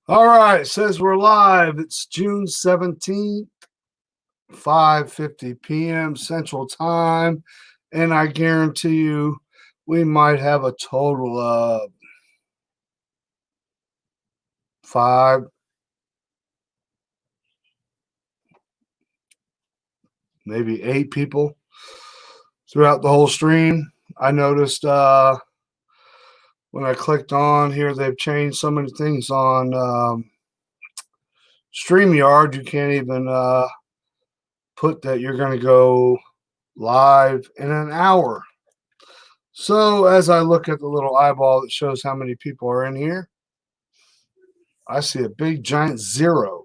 All right, it says we're live. It's June 17th, 5:50 p.m. Central Time, and I guarantee you we might have a total of 5, maybe 8 people throughout the whole stream. I noticed when I clicked on here, they've changed so many things on StreamYard. You can't even put that you're going to go live in an hour. So as I look at the little eyeball that shows how many people are in here, I see a big giant 0.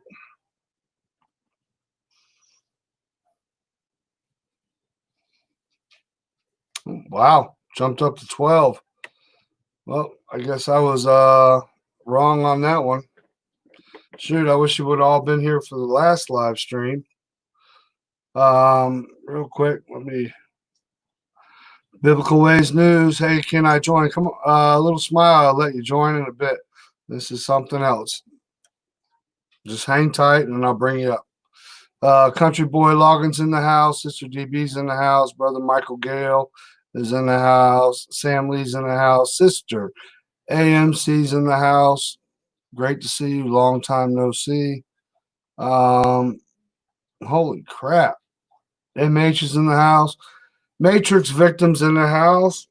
Wow, jumped up to 12. Well, I guess I was wrong on that one. Shoot, I wish you would have all been here for the last live stream. Real quick, let me Biblical Ways News. Hey, can I join? Come on, a little smile. I'll let you join in a bit. This is something else. Just hang tight and I'll bring you up. Country Boy Logan's in the house. Sister DB's in the house. Brother Michael Gale is in the house. Sam Lee's in the house. Sister AMC's in the house. Great to see you. Long time no see. Holy crap. MH is in the house. Matrix Victims in the house.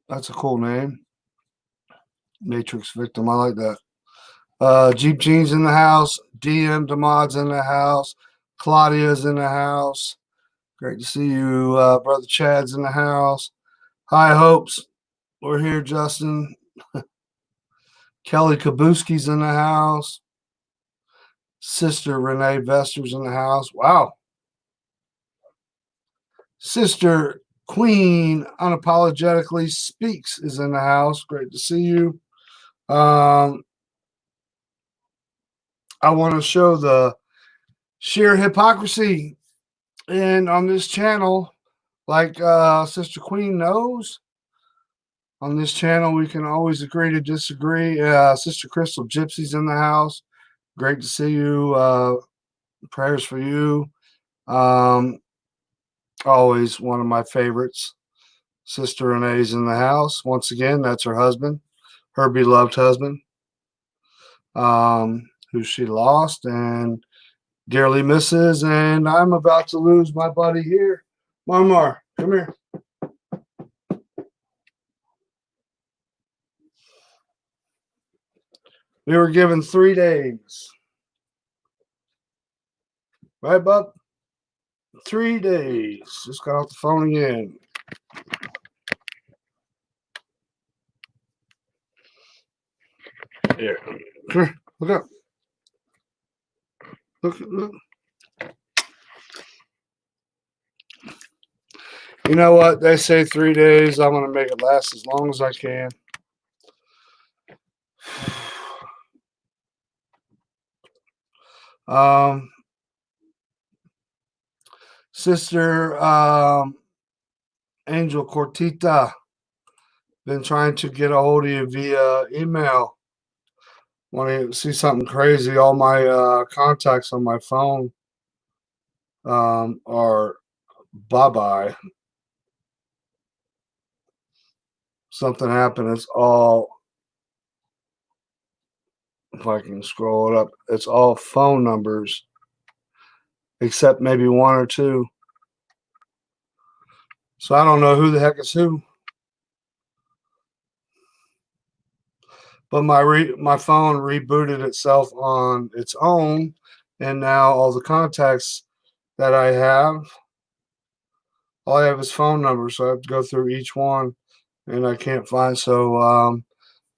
That's a cool name. Matrix Victim. I like that. Jeep Jeans in the house. DM Demod's in the house. Claudia's in the house. Great to see you. Brother Chad's in the house. High Hopes. We're here, Justin. Kelly Kabuski's in the house. Sister Renee Vester's in the house. Wow. Sister Queen Unapologetically Speaks is in the house. Great to see you. I want to show the sheer hypocrisy. And on this channel, like Sister Queen knows, on this channel we can always agree to disagree. Sister Crystal Gypsy's in the house. Great to see you. Prayers for you. Always one of my favorites. Sister Renee's in the house. Once again, that's her husband, her beloved husband, who she lost and dearly misses. And I'm about to lose my buddy here. Marmar, come here. We were given 3 days. Right, bub? 3 days. Just got off the phone again. Here. Come here. Look up. Look. You know what? They say 3 days. I'm going to make it last as long as I can. Sister Angel Cortita, been trying to get a hold of you via email. Want to see something crazy? All my contacts on my phone are bye-bye. Something happened. It's all, if I can scroll it up, it's all phone numbers, except maybe 1 or 2. So I don't know who the heck is who. But my phone rebooted itself on its own, and now all the contacts that I have, all I have is phone numbers, so I have to go through each one, and I can't find. So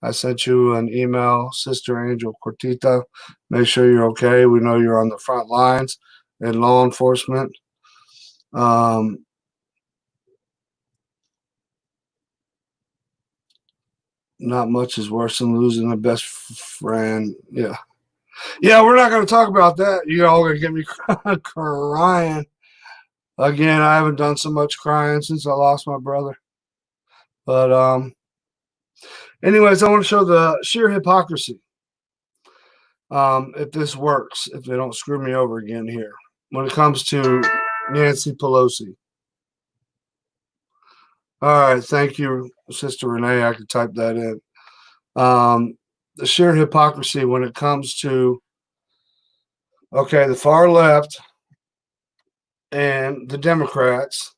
I sent you an email, Sister Angel Cortita. Make sure you're okay. We know you're on the front lines in law enforcement. Not much is worse than losing a best friend. Yeah, we're not going to talk about that. You all going to get me crying. Again, I haven't done so much crying since I lost my brother. But anyways, I want to show the sheer hypocrisy. if this works, if they don't screw me over again here. When it comes to Nancy Pelosi. All right, thank you, Sister Renee. I can type that in. The sheer hypocrisy when it comes to, okay, the far left and the Democrats.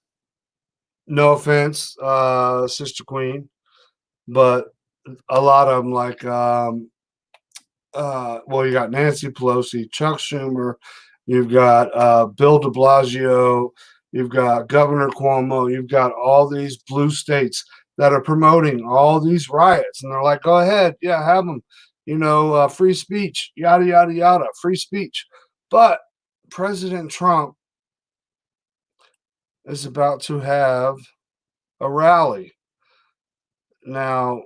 No offense, Sister Queen, but a lot of them, like, well, you got Nancy Pelosi, Chuck Schumer, you've got Bill de Blasio, you've got Governor Cuomo, you've got all these blue states that are promoting all these riots, and they're like, go ahead, yeah, have them, free speech, yada, yada, yada, free speech. But President Trump is about to have a rally. Now,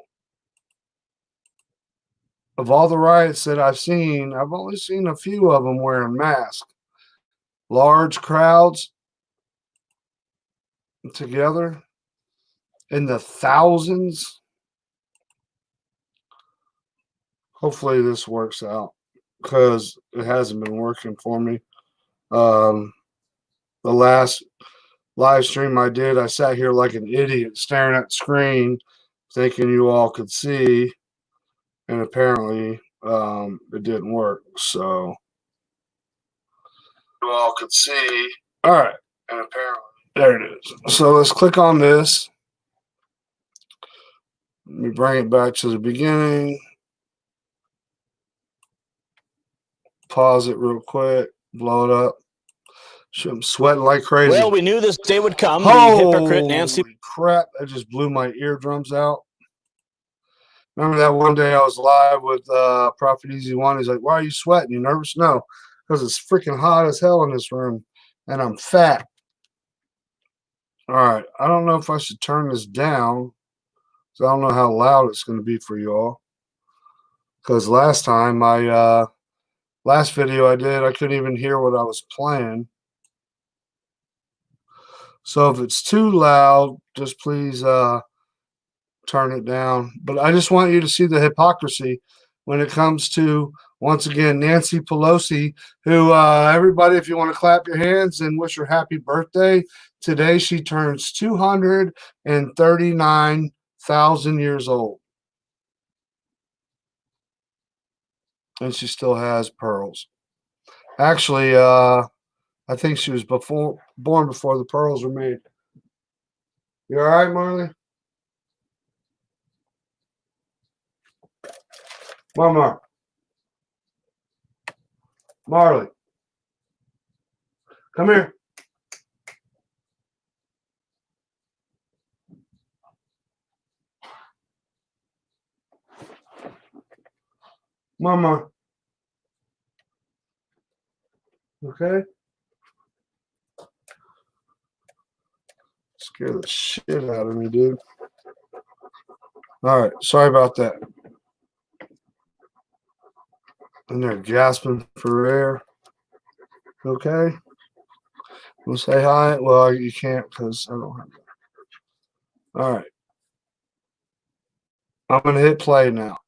of all the riots that I've seen, I've only seen a few of them wearing masks. Large crowds together in the thousands. Hopefully this works out because it hasn't been working for me. The last live stream I did, I sat here like an idiot staring at the screen thinking you all could see, and apparently it didn't work. So you all could see. All right, and apparently there it is. So let's click on this. Let me bring it back to the beginning. Pause it real quick. Blow it up. I'm sweating like crazy. Well, we knew this day would come. Holy the hypocrite Nancy crap! That just blew my eardrums out. Remember that one day I was live with Prophet Easy One. He's like, "Why are you sweating? You nervous?" No, because it's freaking hot as hell in this room, and I'm fat. All right, I don't know if I should turn this down, because I don't know how loud it's going to be for you all. Because last time last video I did, I couldn't even hear what I was playing. So if it's too loud, just please turn it down. But I just want you to see the hypocrisy when it comes to, once again, Nancy Pelosi, who everybody, if you want to clap your hands and wish her happy birthday, today she turns 239,000 years old. And she still has pearls. Actually, I think she was born before the pearls were made. You all right, Marley? Mama. Marley. Come here. Mama. Okay? Scare the shit out of me, dude. All right. Sorry about that. And they're gasping for air. Okay? We'll say hi. Well, you can't because I don't have that. All right. I'm going to hit play now.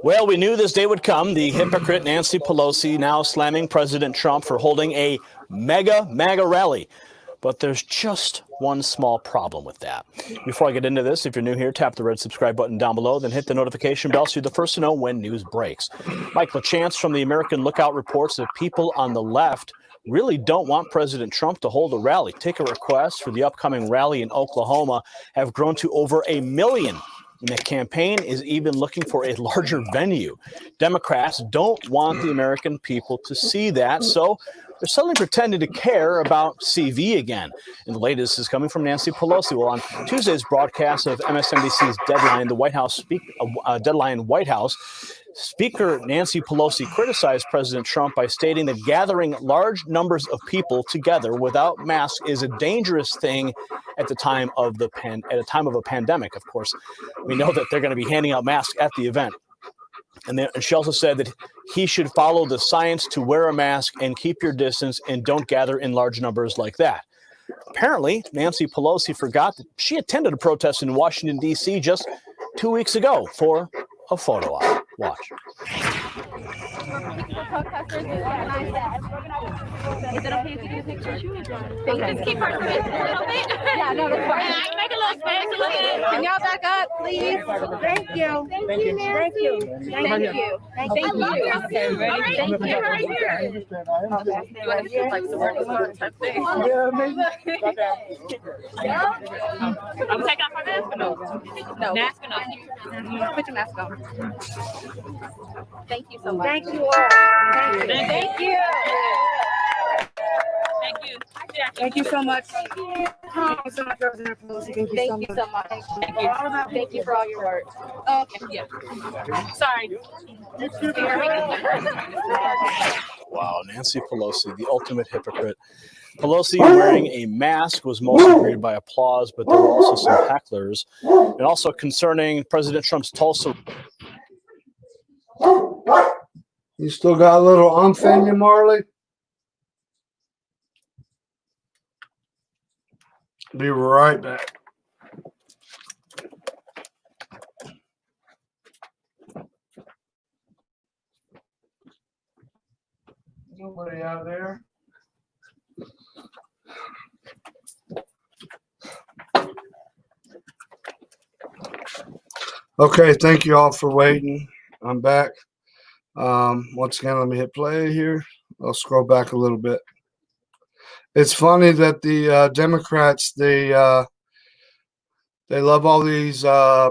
Well, we knew this day would come. The hypocrite Nancy Pelosi now slamming President Trump for holding a MAGA rally. But there's just one small problem with that. Before I get into this, if you're new here, tap the red subscribe button down below, then hit the notification bell so you're the first to know when news breaks. Mike LaChance from the American Lookout reports that people on the left really don't want President Trump to hold a rally. Ticket requests for the upcoming rally in Oklahoma have grown to over 1 million. And the campaign is even looking for a larger venue. Democrats don't want the American people to see that, so they're suddenly pretending to care about CV again. And the latest is coming from Nancy Pelosi. Well, on Tuesday's broadcast of MSNBC's Deadline, the White House Deadline White House, Speaker Nancy Pelosi criticized President Trump by stating that gathering large numbers of people together without masks is a dangerous thing at the time of a pandemic. Of course, we know that they're going to be handing out masks at the event. And she also said that he should follow the science to wear a mask and keep your distance and don't gather in large numbers like that. Apparently, Nancy Pelosi forgot that she attended a protest in Washington, D.C. just 2 weeks ago for a photo op. Watch. Protesters will organize that. Is it okay if we get a picture? Okay. Just keep our space a little bit. Yeah, no, that's fine. Yeah, make a little space a little bit. Can y'all back up, please? Thank you. Thank you, Nancy. Thank you. Thank you. Okay, ready? Thank you. Right here. Okay. You want to do like the word type thing? Yeah, maybe. I'm taking off my mask or no? No. Mask or no? Put your mask on. Thank you so much. Thank you all. Thank you. Thank you. Thank you. Thank you so much. Thank you so much, President Pelosi. Thank you so much. Thank you. Thank you for all your work. Okay. Yeah. Sorry. Wow, Nancy Pelosi, the ultimate hypocrite. Pelosi wearing a mask was mostly greeted by applause, but there were also some hecklers. And also concerning President Trump's Tulsa. You still got a little umph in you, Marley? Be right back. Nobody out there? Okay, thank you all for waiting. I'm back. Once again, let me hit play here. I'll scroll back a little bit. It's funny that the Democrats, they love all these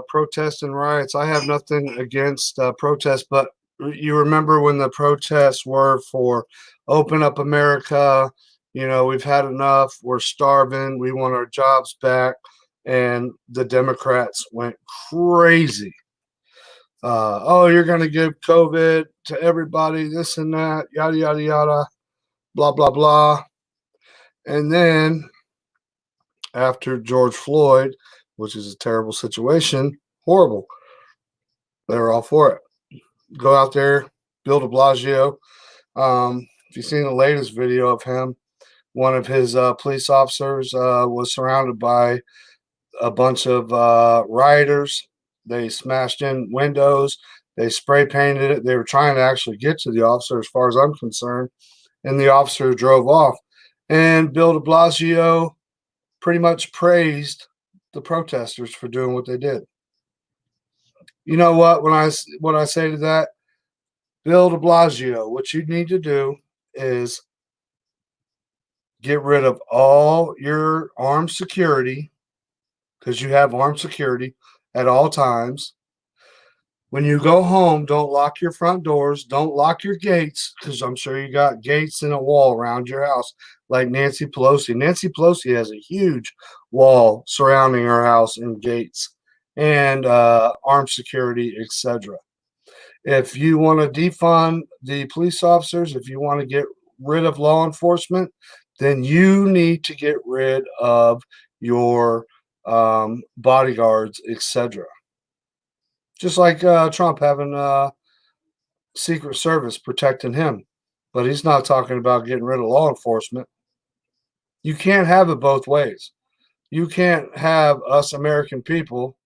protests and riots. I have nothing against protests, but you remember when the protests were for open up America, you know, we've had enough, we're starving, we want our jobs back, and the Democrats went crazy. Oh, you're going to give COVID to everybody, this and that, yada, yada, yada, blah, blah, blah. And then after George Floyd, which is a terrible situation, horrible, they were all for it. Go out there, Bill de Blasio. If you've seen the latest video of him, one of his police officers was surrounded by a bunch of rioters. They smashed in windows. They spray painted it. They were trying to actually get to the officer, as far as I'm concerned, and the officer drove off. And Bill de Blasio pretty much praised the protesters for doing what they did. You know what? When I say to that, Bill de Blasio, what you need to do is get rid of all your armed security, because you have armed security at all times. When you go home, don't lock your front doors. Don't lock your gates, because I'm sure you got gates and a wall around your house like Nancy Pelosi. Nancy Pelosi has a huge wall surrounding her house and gates and armed security, etc. If you want to defund the police officers, if you want to get rid of law enforcement, then you need to get rid of your bodyguards, etc. Just like Trump having Secret Service protecting him. But he's not talking about getting rid of law enforcement. You can't have it both ways. You can't have us American people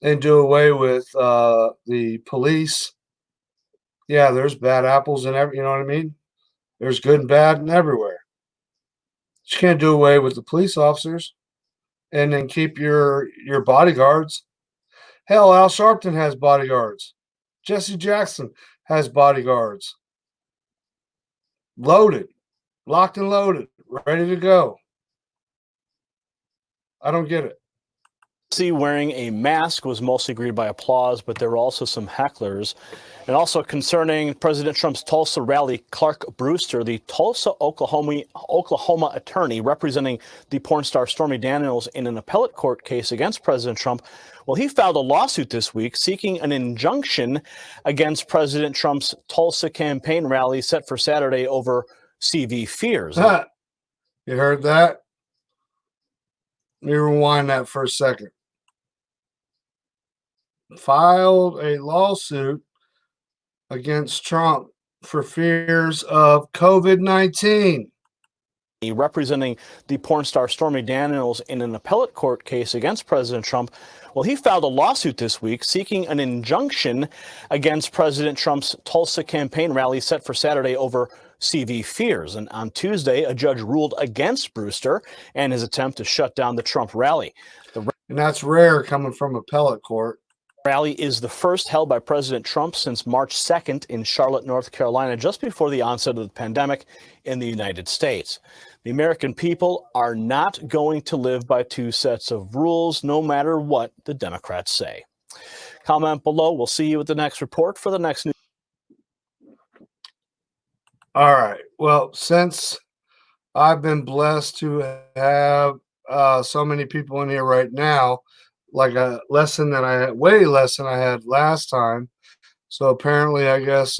and do away with the police. Yeah, there's bad apples and you know what I mean? There's good and bad and everywhere. You can't do away with the police officers and then keep your bodyguards. Hell, Al Sharpton has bodyguards. Jesse Jackson has bodyguards. Loaded, locked and loaded, ready to go. I don't get it. Wearing a mask was mostly greeted by applause, but there were also some hecklers. And also concerning President Trump's Tulsa rally, Clark Brewster, the Tulsa, Oklahoma attorney representing the porn star Stormy Daniels in an appellate court case against President Trump, well, he filed a lawsuit this week seeking an injunction against President Trump's Tulsa campaign rally set for Saturday over CV fears. You heard that? Let me rewind that for a second. Filed a lawsuit against Trump for fears of COVID-19. Representing the porn star Stormy Daniels in an appellate court case against President Trump, Well, he filed a lawsuit this week seeking an injunction against President Trump's Tulsa campaign rally set for Saturday over CV fears. And on Tuesday, a judge ruled against Brewster and his attempt to shut down the Trump rally. And that's rare coming from appellate court. Rally is the first held by President Trump since March 2nd in Charlotte, North Carolina, just before the onset of the pandemic in the United States. The American people are not going to live by two sets of rules, no matter what the Democrats say. Comment below. We'll see you at the next report for the next news. All right. Well, since I've been blessed to have so many people in here right now, like a lesson that I had, way less than I had last time. So apparently, I guess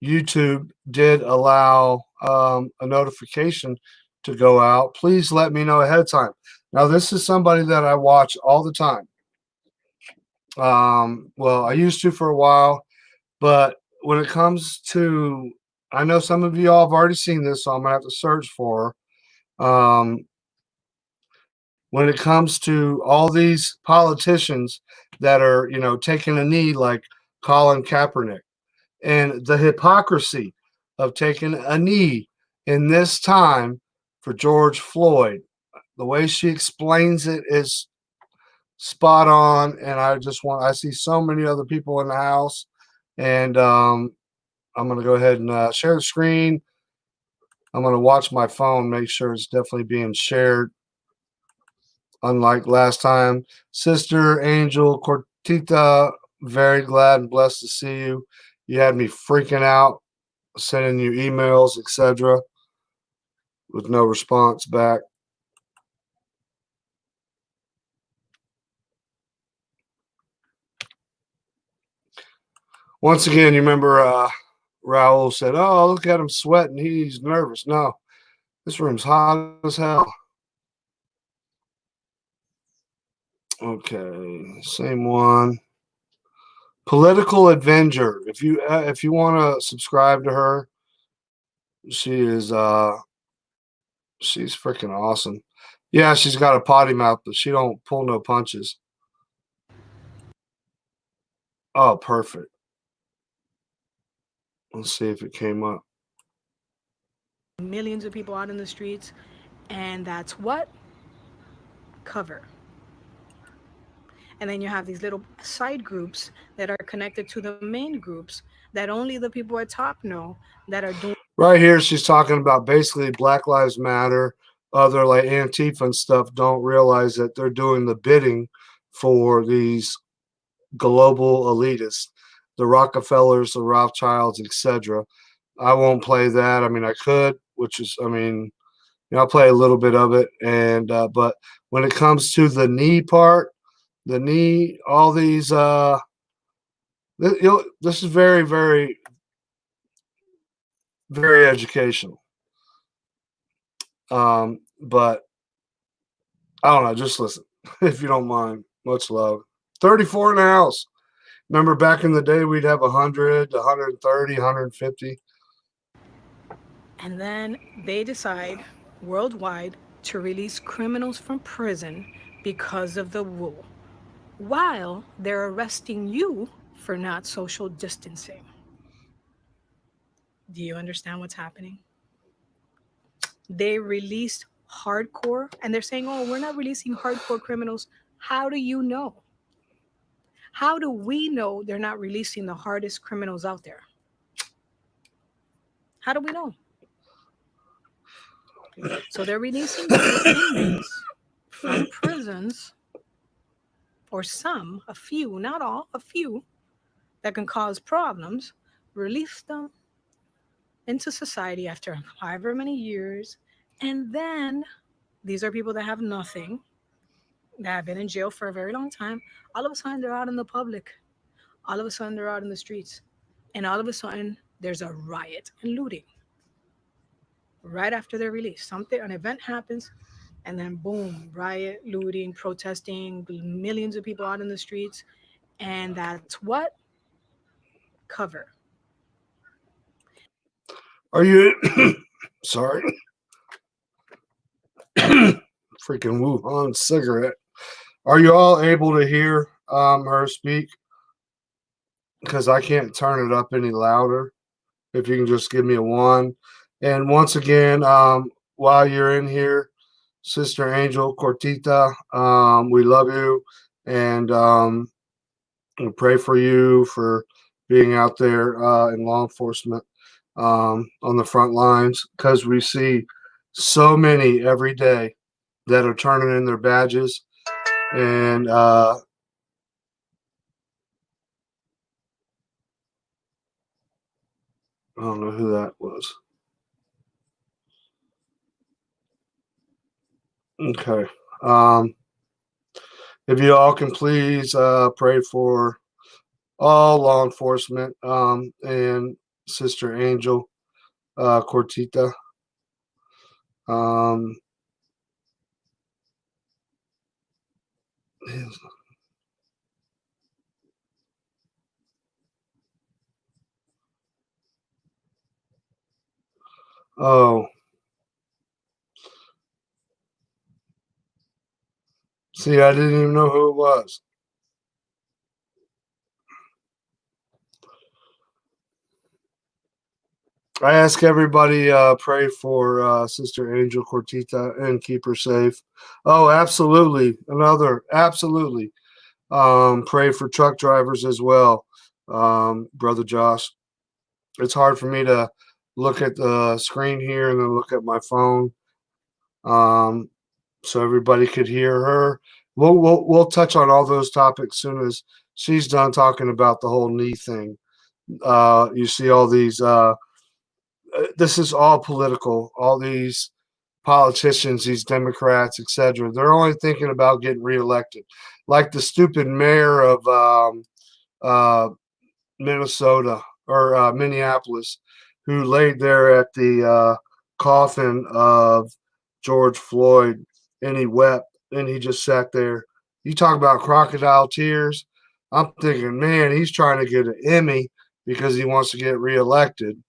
YouTube did allow a notification to go out. Please let me know ahead of time. Now, this is somebody that I watch all the time. Well, I used to for a while, but when it comes to, I know some of you all have already seen this, so I'm gonna have to search for her. When it comes to all these politicians that are, you know, taking a knee like Colin Kaepernick, and the hypocrisy of taking a knee in this time for George Floyd, the way she explains it is spot on. And I see so many other people in the house, and I'm going to go ahead and share the screen. I'm going to watch my phone, make sure it's definitely being shared. Unlike last time, Sister Angel Cortita, very glad and blessed to see you. You had me freaking out, sending you emails, etc., with no response back. Once again, you remember Raul said, "Oh, look at him sweating. He's nervous." No, this room's hot as hell. Okay, same one. Political Avenger. If you want to subscribe to her, she is she's freaking awesome. Yeah, she's got a potty mouth, but she don't pull no punches. Oh, perfect. Let's see if it came up. Millions of people out in the streets, and that's what? Cover. And then you have these little side groups that are connected to the main groups that only the people at top know that are doing. Right here, she's talking about basically Black Lives Matter, other like Antifa and stuff don't realize that they're doing the bidding for these global elitists, the Rockefellers, the Rothschilds, etc. I won't play that. I mean, I could, which is, I mean, you know, I'll play a little bit of it. And but when it comes to the knee part, the knee, all these, this is very, very, very educational. But I don't know, just listen if you don't mind. Much love. 34 in the house. Remember back in the day, we'd have 100, 130, 150. And then they decide worldwide to release criminals from prison because of the rule, while they're arresting you for not social distancing. Do you understand what's happening? They released hardcore, and they're saying, oh, we're not releasing hardcore criminals. How do you know? How do we know they're not releasing the hardest criminals out there? How do we know? So they're releasing inmates from prisons, or some, a few, not all, a few, that can cause problems, release them into society after however many years. And then these are people that have nothing, that have been in jail for a very long time. All of a sudden, they're out in the public. All of a sudden, they're out in the streets. And all of a sudden, there's a riot and looting. Right after they're released, an event happens, and then boom, riot, looting, protesting, millions of people out in the streets. And that's what? Cover. Are you sorry? Freaking Wuhan cigarette. Are you all able to hear her speak? Because I can't turn it up any louder. If you can just give me a 1. And once again, while you're in here, Sister Angel Cortita, we love you, and we pray for you for being out there in law enforcement on the front lines, because we see so many every day that are turning in their badges. And I don't know who that was. Okay. If you all can please pray for all law enforcement and Sister Angel Cortita. Oh, see, I didn't even know who it was. I ask everybody pray for Sister Angel Cortita and keep her safe. Oh, absolutely. Absolutely. Pray for truck drivers as well, Brother Josh. It's hard for me to look at the screen here and then look at my phone, so everybody could hear her. We'll touch on all those topics as soon as she's done talking about the whole knee thing. You see all these. This is all political. All these politicians, these Democrats, etc. They're only thinking about getting reelected, like the stupid mayor of Minnesota or Minneapolis, who laid there at the coffin of George Floyd, and he wept and he just sat there. You talk about crocodile tears. I'm thinking, man, he's trying to get an Emmy because he wants to get reelected.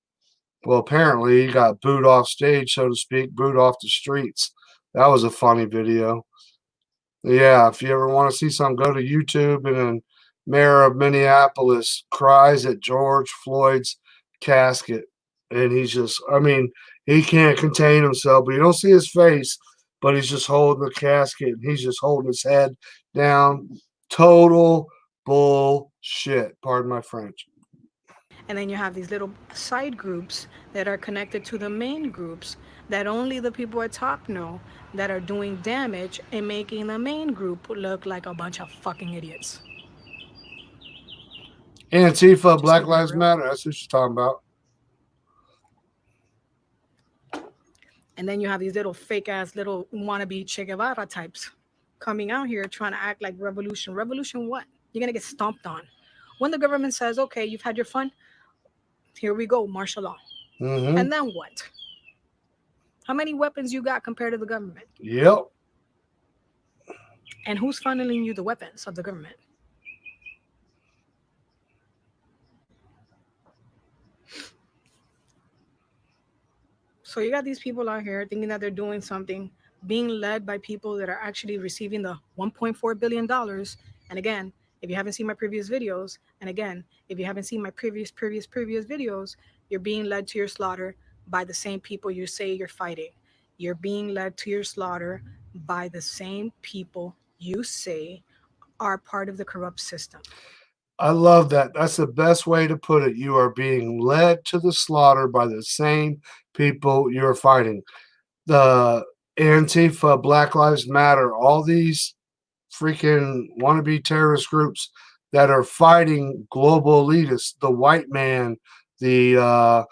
Well, apparently he got booed off stage, so to speak, booed off the streets. That was a funny video. Yeah, if you ever want to see something, go to YouTube. And then mayor of Minneapolis cries at George Floyd's casket. And he's just, I mean, he can't contain himself, but you don't see his face, but he's just holding the casket. And he's just holding his head down. Total bullshit. Pardon my French. And then you have these little side groups that are connected to the main groups that only the people at top know, that are doing damage and making the main group look like a bunch of fucking idiots. Antifa, Black Lives Matter. That's what she's talking about. And then you have these little fake ass little wannabe Che Guevara types coming out here trying to act like revolution. Revolution what? You're going to get stomped on. When the government says, okay, you've had your fun, here we go, martial law. Mm-hmm. And then what? How many weapons you got compared to the government? Yep. And who's funneling you the weapons of the government? So you got these people out here thinking that they're doing something, being led by people that are actually receiving the $1.4 billion. And again, if you haven't seen my previous videos, and again, if you haven't seen my previous videos, you're being led to your slaughter by the same people you say you're fighting. You're being led to your slaughter by the same people you say are part of the corrupt system. I love that. That's the best way to put it. You are being led to the slaughter by the same people you're fighting. The Antifa, Black Lives Matter, all these freaking wannabe terrorist groups that are fighting global elitists, the white man, the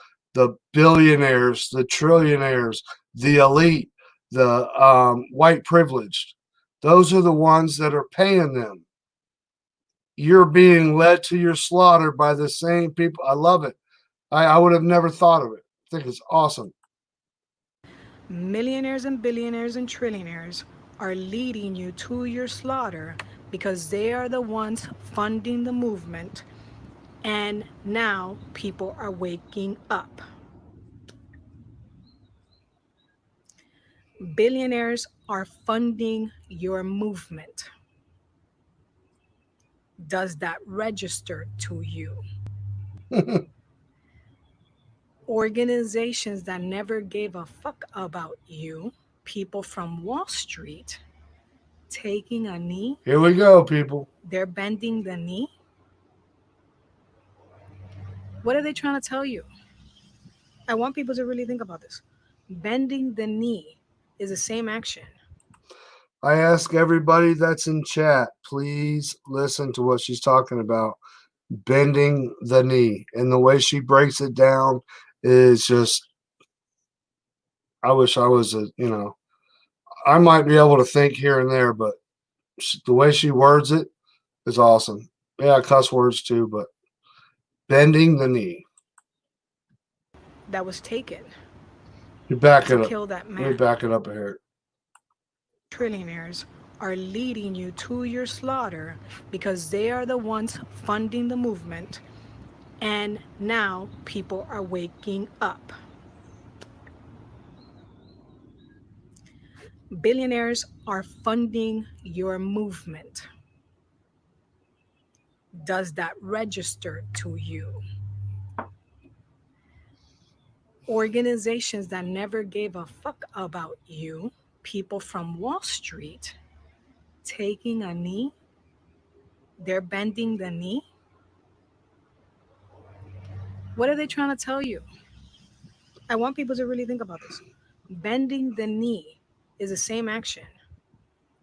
billionaires, the trillionaires, the elite, the white privileged. Those are the ones that are paying them. You're being led to your slaughter by the same people. I love it. I would have never thought of it. I think it's awesome. Millionaires and billionaires and trillionaires are leading you to your slaughter because they are the ones funding the movement. And now people are waking up. Billionaires are funding your movement. Does that register to you? Organizations that never gave a fuck about you, people from Wall Street taking a knee, Here we go, people. they're bending the knee. What are they trying to tell you? I want people to really think about this. Bending the knee is the same action. I ask everybody that's in chat, please listen to what she's talking about. Bending the knee. And the way she breaks it down is just, I wish I was I might be able to think here and there, but the way she words it is awesome. Yeah, cuss words too, but bending the knee. That was taken You back to it up. kill that Let me man. back it up here. Trillionaires are leading you to your slaughter because they are the ones funding the movement, and now people are waking up. Billionaires are funding your movement. Does that register to you? Organizations that never gave a fuck about you, people from Wall Street taking a knee, they're bending the knee. What are they trying to tell you? I want people to really think about this. Bending the knee is the same action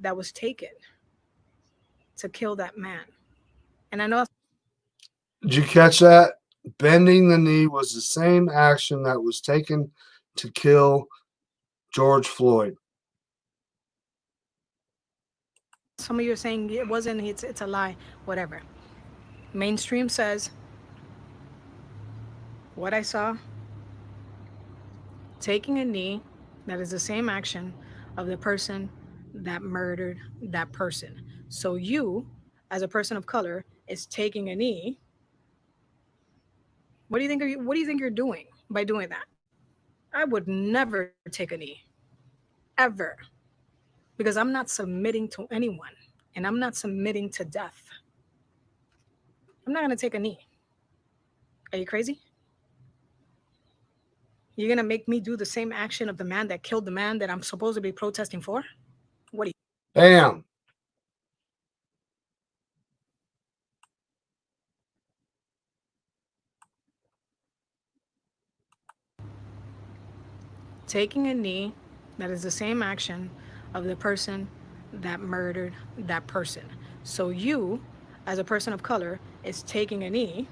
that was taken to kill that man. And I know. Did you catch that? Bending the knee was the same action that was taken to kill George Floyd. Some of you are saying it wasn't, it's a lie, whatever. Mainstream says what I saw, taking a knee, that is the same action of the person that murdered that person. So you, as a person of color, is taking a knee. What do you think you're doing by doing that? I would never take a knee, ever, because I'm not submitting to anyone, and I'm not submitting to death. I'm not gonna take a knee. Are you crazy? You're gonna make me do the same action of the man that killed the man that I'm supposed to be protesting for? What are you? Bam. Taking a knee, that is the same action of the person that murdered that person. So you, as a person of color, is taking a knee.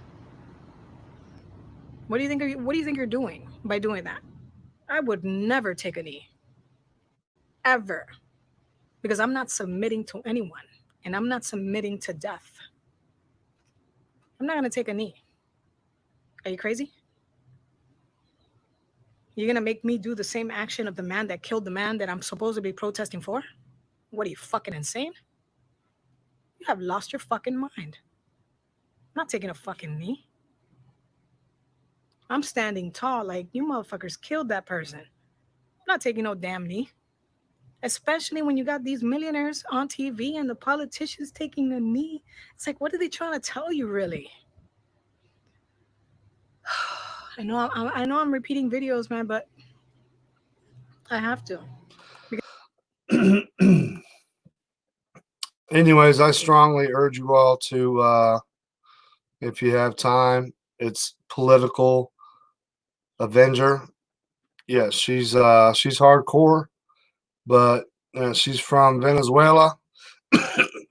What do you think you're doing by doing that? I would never take a knee, ever, because I'm not submitting to anyone, and I'm not submitting to death. I'm not gonna take a knee. Are you crazy? You're gonna make me do the same action of the man that killed the man that I'm supposed to be protesting for? What are you, fucking insane? You have lost your fucking mind. I'm not taking a fucking knee. I'm standing tall like you motherfuckers killed that person. I'm not taking no damn knee. Especially when you got these millionaires on TV and the politicians taking a knee. It's like, what are they trying to tell you, really? I know I'm repeating videos, man, but I have to. Anyways, I strongly urge you all to, if you have time, it's Political Avenger. Yes, she's hardcore, but she's from Venezuela.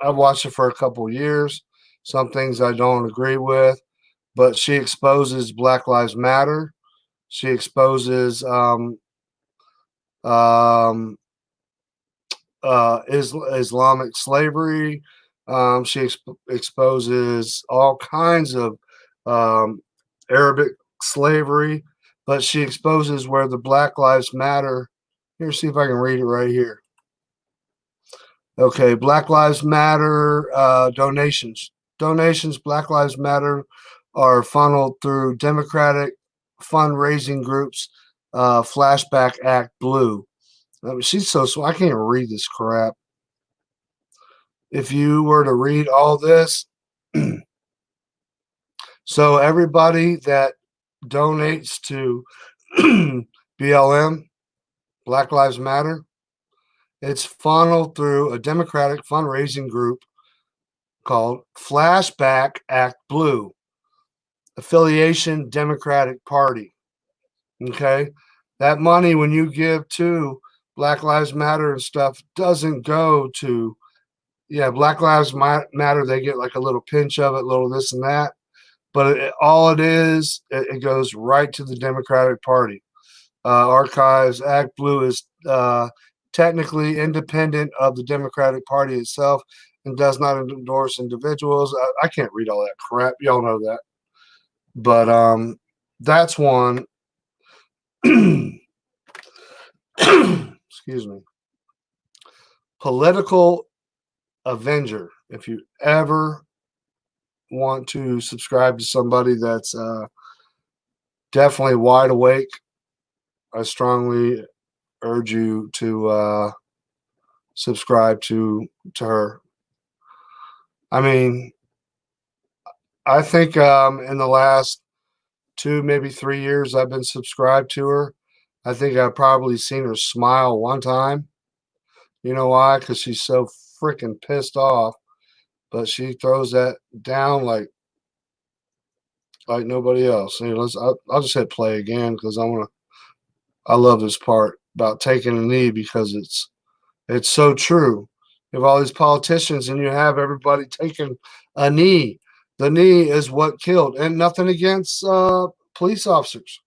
I've watched her for a couple years. Some things I don't agree with, but she exposes Black Lives Matter. She exposes Islamic slavery. She exposes all kinds of Arabic slavery, but she exposes where the Black Lives Matter. Here, see if I can read it right here. Okay, Black Lives Matter donations. Donations, Black Lives Matter, are funneled through Democratic fundraising groups, Flashback Act Blue. I mean, she's so I can't read this crap. If you were to read all this, So everybody that donates to BLM, Black Lives Matter, it's funneled through a Democratic fundraising group called Flashback Act Blue, affiliation Democratic Party. Okay. That money, when you give to Black Lives Matter and stuff, doesn't go to, Black Lives Matter. They get like a little pinch of it, little this and that. But all it is, it goes right to the Democratic Party. Archives Act Blue is technically independent of the Democratic Party itself and does not endorse individuals. I can't read all that crap. Y'all know that. But that's one. Excuse me. Political Avenger. If you ever want to subscribe to somebody that's definitely wide awake, I strongly urge you to subscribe to her. I mean, I think in the last 2, maybe 3 years I've been subscribed to her. I think I've probably seen her smile one time. You know why? Because she's so freaking pissed off. But she throws that down like nobody else. You know, I'll just hit play again because I love this part about taking a knee because it's so true. You have all these politicians and you have everybody taking a knee. The knee is what killed, and nothing against police officers.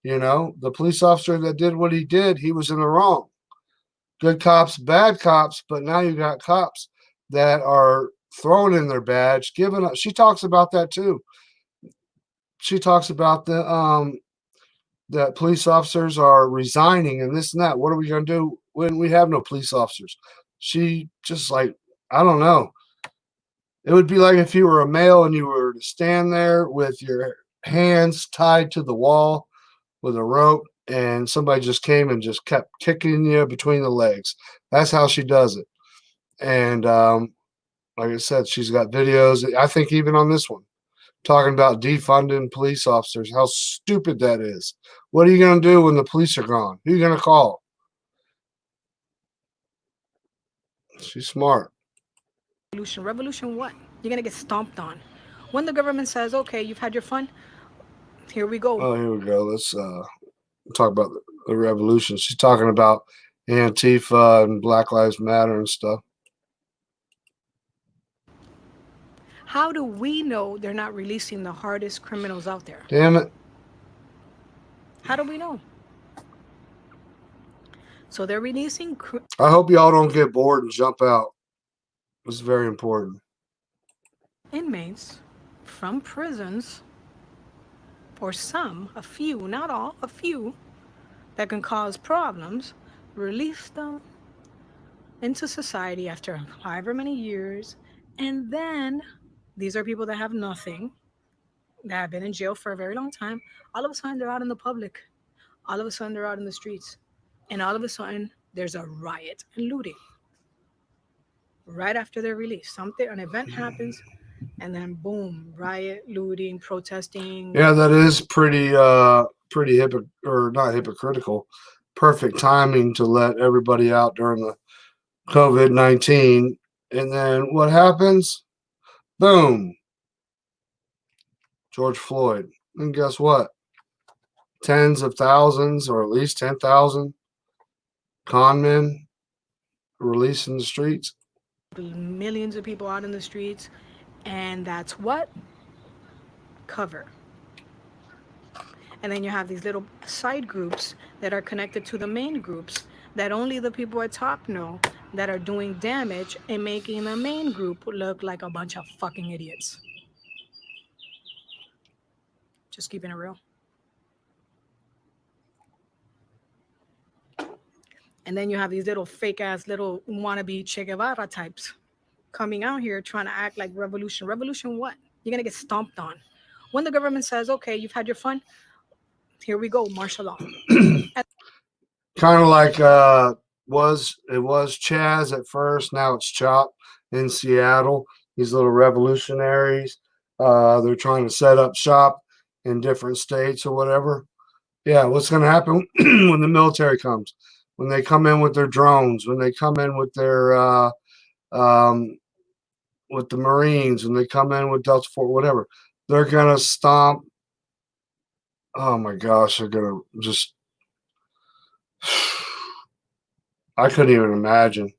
You know, the police officer that did what he did, he was in the wrong. Good cops, bad cops, but now you got cops that are throwing in their badge, giving up. She talks about that too. She talks about that police officers are resigning and this and that. What are we going to do when we have no police officers? She just like, I don't know. It would be like if you were a male and you were to stand there with your hands tied to the wall with a rope and somebody just came and just kept kicking you between the legs. That's how she does it. And like I said, she's got videos, I think even on this one, talking about defunding police officers, how stupid that is. What are you going to do when the police are gone? Who are you going to call? She's smart. Revolution what? You're going to get stomped on. When the government says, okay, you've had your fun, here we go. Oh, here we go. Let's talk about the revolution. She's talking about Antifa and Black Lives Matter and stuff. How do we know they're not releasing the hardest criminals out there? Damn it. How do we know? So they're releasing I hope y'all don't get bored and jump out. It's very important. Inmates from prisons, or some, a few, not all, a few, that can cause problems, release them into society after however many years, and then these are people that have nothing, that have been in jail for a very long time. All of a sudden, they're out in the public. All of a sudden, they're out in the streets. And all of a sudden, there's a riot and looting. Right after they're released, an event happens, and then boom, riot, looting, protesting. Yeah, that is pretty not hypocritical. Perfect timing to let everybody out during the COVID-19. And then what happens? Boom. George Floyd. And guess what? Tens of thousands, or at least 10,000 con men released in the streets. Millions of people out in the streets. And that's what? Cover. And then you have these little side groups that are connected to the main groups that only the people at top know, that are doing damage and making the main group look like a bunch of fucking idiots. Just keeping it real. And then you have these little fake ass little wannabe Che Guevara types coming out here trying to act like revolution. Revolution what? You're going to get stomped on. When the government says, okay, you've had your fun, here we go, martial law. Kind of like it was Chaz at first, now it's Chop in Seattle. these little revolutionaries. They're trying to set up shop in different states or whatever. Yeah, what's going to happen when the military comes? When they come in with their drones, when they come in with their with the Marines, when they come in with Delta Force, whatever, they're going to stomp. Oh my gosh, they're going to just. I couldn't even imagine.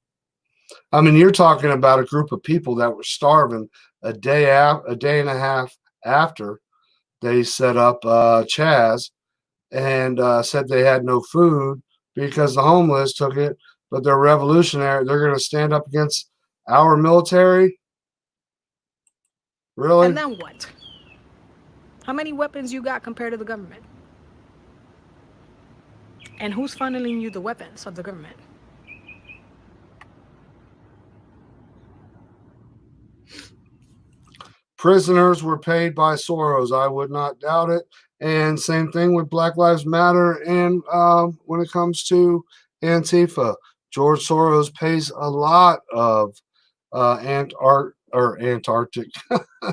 I mean, you're talking about a group of people that were starving a day and a half after they set up Chaz and said they had no food because the homeless took it, but they're revolutionary. They're going to stand up against our military? Really? And then what? How many weapons you got compared to the government? And who's funneling you the weapons of the government? Prisoners were paid by Soros. I would not doubt it. And same thing with Black Lives Matter. And when it comes to Antifa, George Soros pays a lot of Antarctic.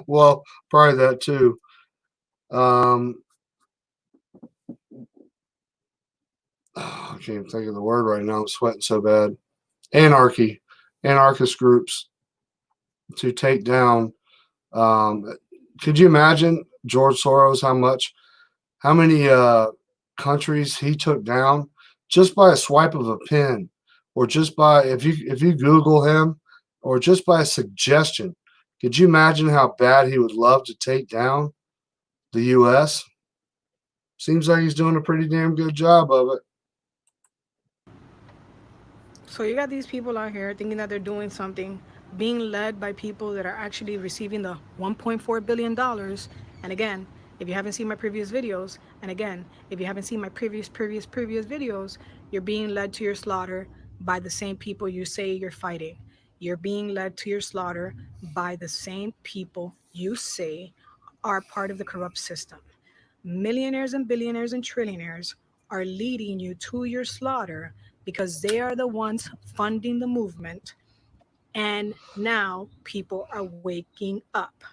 Well, probably that too. I can't even think of the word right now. I'm sweating so bad. Anarchist groups to take down. Could you imagine George Soros, how many countries he took down just by a swipe of a pen, or just by, if you Google him, or just by a suggestion? Could you imagine how bad he would love to take down the U.S.? Seems like he's doing a pretty damn good job of it. So you got these people out here thinking that they're doing something, being led by people that are actually receiving the $1.4 billion. And again, if you haven't seen my previous videos, and again, if you haven't seen my previous videos, you're being led to your slaughter by the same people you say you're fighting. You're being led to your slaughter by the same people you say are part of the corrupt system. Millionaires and billionaires and trillionaires are leading you to your slaughter because they are the ones funding the movement. And now people are waking up.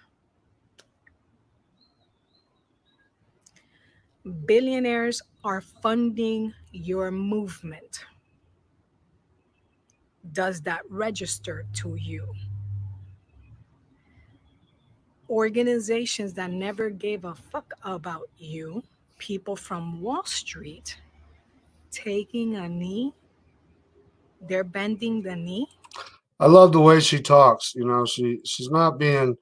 Billionaires are funding your movement. Does that register to you? Organizations that never gave a fuck about you, people from Wall Street, taking a knee, they're bending the knee. I love the way she talks. You know, she's not being,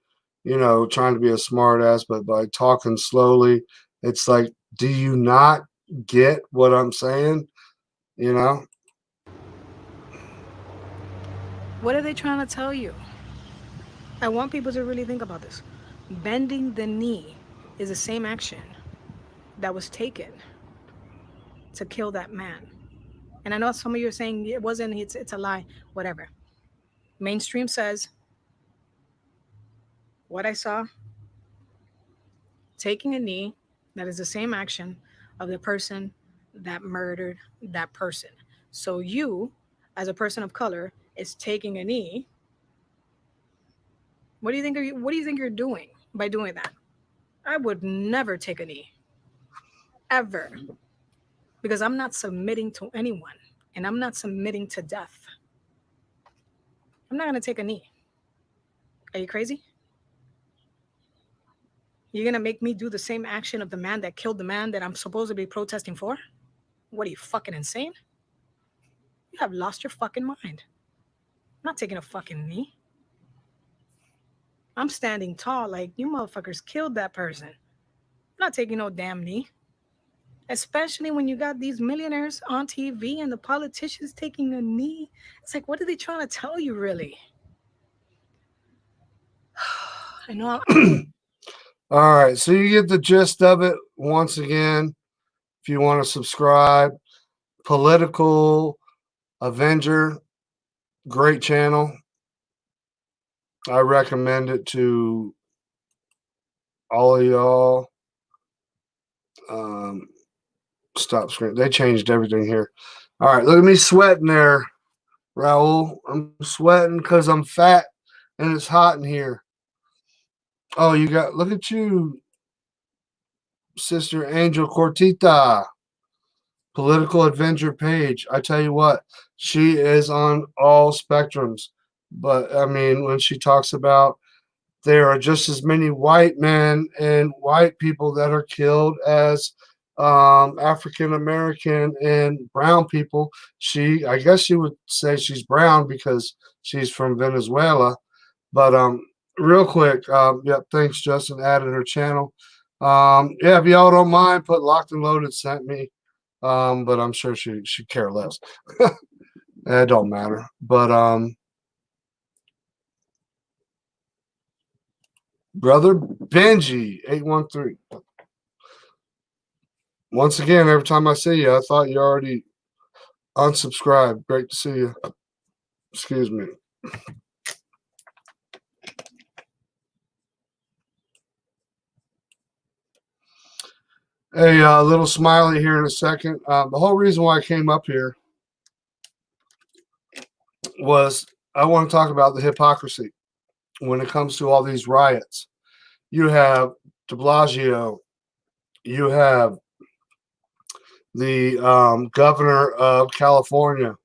trying to be a smart ass, but by talking slowly, it's like, do you not get what I'm saying? What are they trying to tell you? I want people to really think about this. Bending the knee is the same action that was taken to kill that man. And I know some of you are saying it wasn't, it's a lie, whatever. Mainstream says what I saw, taking a knee, that is the same action of the person that murdered that person. So you, as a person of color, is taking a knee. What do you think you're doing by doing that? I would never take a knee. Ever. Because I'm not submitting to anyone. And I'm not submitting to death. I'm not going to take a knee. Are you crazy? You're going to make me do the same action of the man that killed the man that I'm supposed to be protesting for? What are you, fucking insane? You have lost your fucking mind. I'm not taking a fucking knee. I'm standing tall like you motherfuckers killed that person. I'm not taking no damn knee. Especially when you got these millionaires on TV and the politicians taking a knee. It's like, what are they trying to tell you, really? I know. All right, so you get the gist of it. Once again, if you want to subscribe, Political Avenger, great channel. I recommend it to all of y'all. Stop screen. They changed everything here. All right, look at me sweating there, Raul. I'm sweating because I'm fat and it's hot in here. Oh, you got, look at you, Sister Angel Cortita, political adventure page. I tell you what, she is on all spectrums. But I mean, when she talks about there are just as many white men and white people that are killed as African American and brown people. I guess you would say she's brown because she's from Venezuela. But real quick, yep, thanks, Justin. Added her channel. Yeah, if y'all don't mind, put locked and loaded sent me. But I'm sure she care less. It don't matter. But Brother Benji 813. Once again, every time I see you, I thought you already unsubscribed. Great to see you. Excuse me. A little smiley here in a second. The whole reason why I came up here was I want to talk about the hypocrisy when it comes to all these riots. You have de Blasio. You have the governor of California,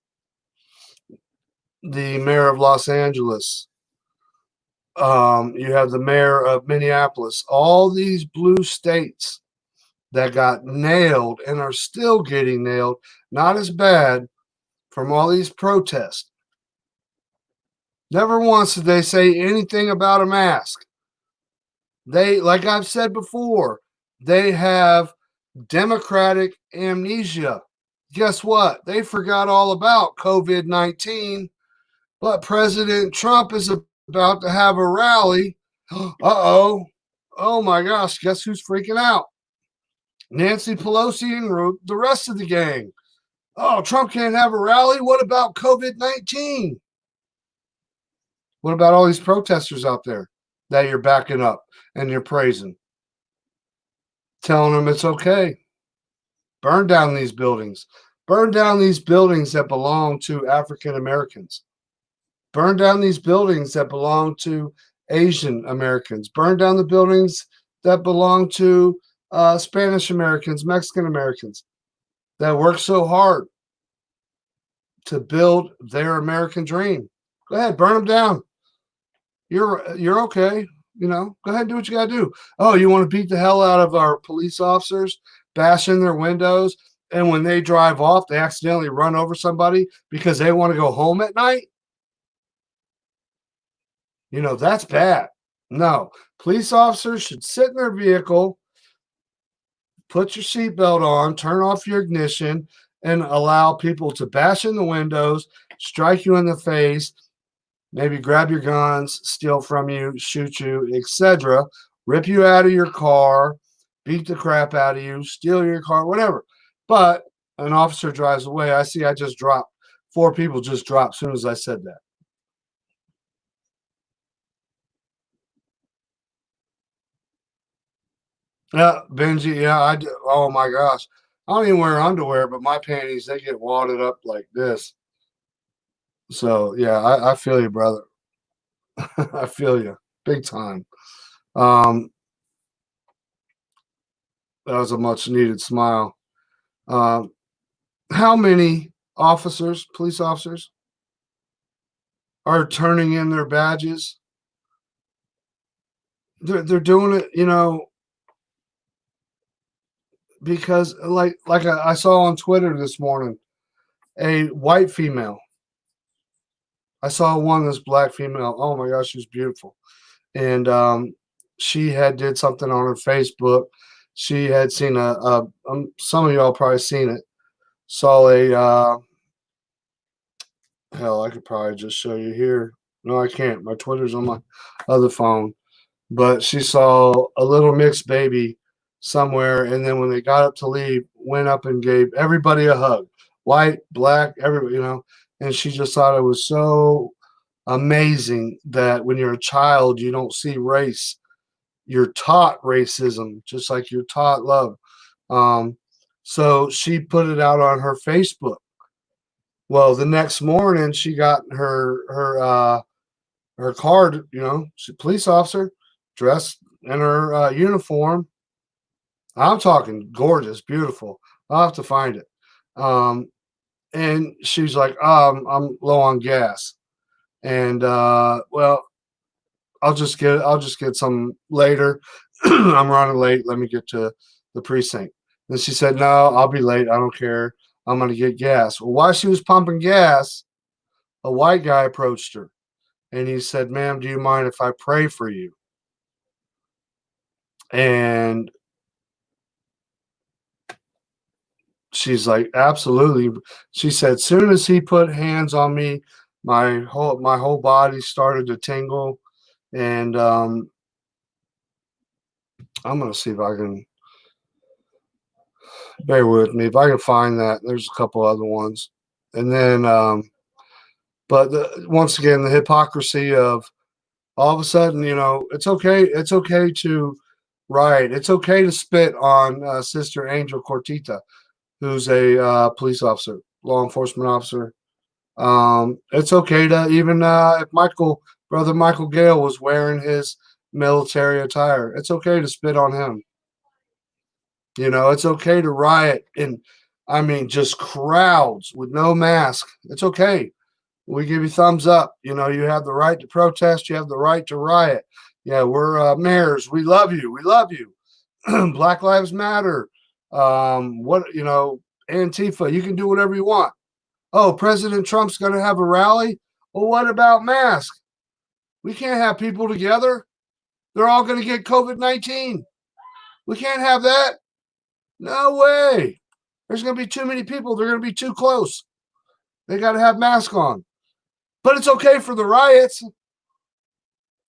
the mayor of Los Angeles. You have the mayor of Minneapolis. All these blue states that got nailed and are still getting nailed, not as bad, from all these protests. Never once did they say anything about a mask. They, like I've said before, they have democratic amnesia. Guess what? They forgot all about COVID-19, but President Trump is about to have a rally. Uh-oh. Oh my gosh, guess who's freaking out? Nancy Pelosi and the rest of the gang. Oh, Trump can't have a rally? What about COVID-19? What about all these protesters out there that you're backing up and you're praising? Telling them it's okay. Burn down these buildings. Burn down these buildings that belong to African Americans. Burn down these buildings that belong to Asian Americans. Burn down the buildings that belong to Spanish Americans, Mexican Americans that work so hard to build their American dream. Go ahead, burn them down. You're okay. You know, go ahead and do what you got to do. Oh, you want to beat the hell out of our police officers, bash in their windows, and when they drive off, they accidentally run over somebody because they want to go home at night? You know, that's bad. No, police officers should sit in their vehicle, put your seatbelt on, turn off your ignition, and allow people to bash in the windows, strike you in the face, maybe grab your guns, steal from you, shoot you, etc., rip you out of your car, beat the crap out of you, steal your car, whatever. But an officer drives away. I just dropped 4 people just dropped as soon as I said that. Yeah, Benji, yeah, I do. Oh my gosh. I don't even wear underwear, but my panties, they get wadded up like this. So yeah, I feel you, brother. I feel you big time. That was a much needed smile. How many officers, police officers, are turning in their badges? They're doing it, you know, because like I saw on Twitter this morning, a white female. I saw one, this black female. Oh my gosh, she's beautiful. And she had did something on her Facebook. She had seen some of y'all probably seen it. Saw a hell, I could probably just show you here. No, I can't. My Twitter's on my other phone. But she saw a little mixed baby somewhere, and then when they got up to leave, went up and gave everybody a hug. White, black, everybody, you know. And she just thought it was so amazing that when you're a child, you don't see race. You're taught racism, just like you're taught love. So she put it out on her Facebook. Well, the next morning she got her her card, you know, she's a police officer dressed in her uniform. I'm talking gorgeous, beautiful. I'll have to find it. And she's like, I'm low on gas. And well, I'll just get some later. I'm running late. Let me get to the precinct. And she said, no, I'll be late. I don't care. I'm going to get gas. Well, while she was pumping gas, a white guy approached her and he said, ma'am, do you mind if I pray for you? And she's like, absolutely. She said, soon as he put hands on me, my whole body started to tingle. And I'm going to see if I can, bear with me. If I can find that, there's a couple other ones. And then, but once again, the hypocrisy of all of a sudden, you know, it's okay. It's okay to riot. It's okay to spit on Sister Angel Cortita, who's a police officer, law enforcement officer. It's okay to even if Brother Michael Gale was wearing his military attire, it's okay to spit on him. You know, it's okay to riot, and I mean, just crowds with no mask. It's okay. We give you thumbs up. You know, you have the right to protest. You have the right to riot. Yeah, we're mayors. We love you. We love you. Black Lives Matter. Antifa. You can do whatever you want. Oh, President Trump's going to have a rally. Well, what about masks? We can't have people together. They're all going to get COVID-19. We can't have that. No way. There's going to be too many people. They're going to be too close. They got to have masks on. But it's okay for the riots.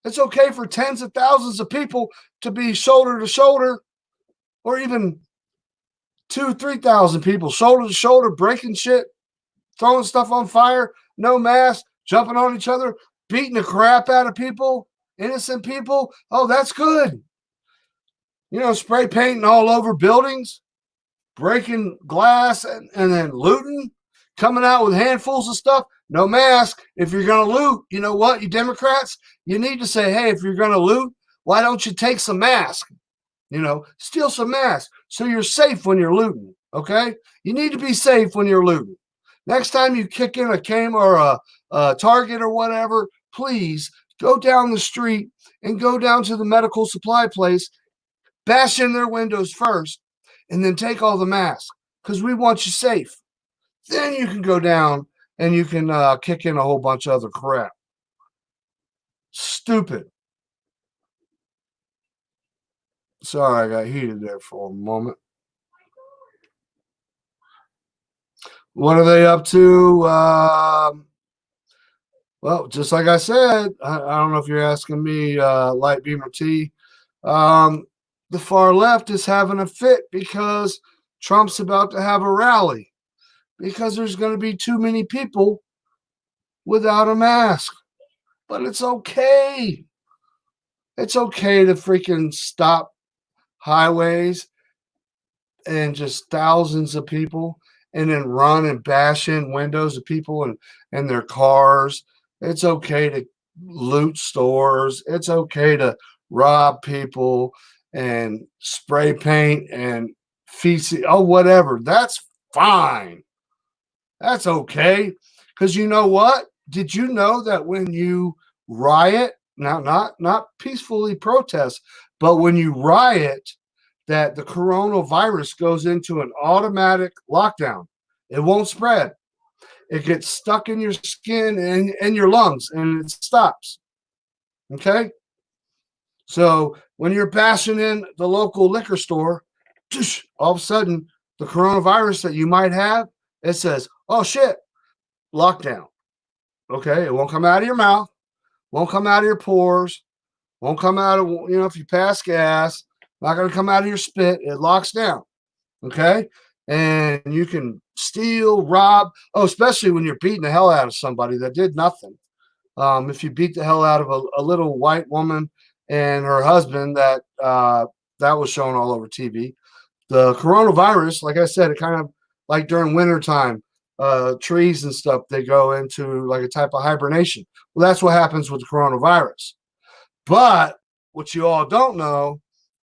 It's okay for tens of thousands of people to be shoulder to shoulder, or even 2,000-3,000 people shoulder to shoulder, breaking shit, throwing stuff on fire, no mask, jumping on each other, beating the crap out of people, innocent people. Oh, that's good. You know, spray painting all over buildings, breaking glass, and then looting, coming out with handfuls of stuff, no mask. If you're going to loot, you know what, you Democrats, you need to say, hey, if you're going to loot, why don't you take some mask? You know, steal some masks so you're safe when you're looting, okay? You need to be safe when you're looting. Next time you kick in a Kmart or a Target or whatever, please go down the street and go down to the medical supply place, bash in their windows first, and then take all the masks because we want you safe. Then you can go down and you can kick in a whole bunch of other crap. Stupid. Sorry, I got heated there for a moment. What are they up to? Well, just like I said, I don't know if you're asking me, Light Beamer T. The far left is having a fit because Trump's about to have a rally because there's going to be too many people without a mask. But it's okay. It's okay to freaking stop highways and just thousands of people and then run and bash in windows of people and their cars. It's okay to loot stores. It's okay to rob people and spray paint and feces. Oh, whatever. That's fine. That's okay. Because you know what? Did you know that when you riot, now not peacefully protest, but when you riot, that the coronavirus goes into an automatic lockdown? It won't spread. It gets stuck in your skin and your lungs, and it stops. Okay? So when you're bashing in the local liquor store, all of a sudden, the coronavirus that you might have, it says, oh, shit, lockdown. Okay? It won't come out of your mouth, won't come out of your pores, won't come out of, if you pass gas, not going to come out of your spit. It locks down. Okay? And you can steal, rob. Oh, especially when you're beating the hell out of somebody that did nothing. If you beat the hell out of a little white woman and her husband, that was shown all over TV. The coronavirus, like I said, it kind of like during wintertime, trees and stuff, they go into like a type of hibernation. Well, that's what happens with the coronavirus. But what you all don't know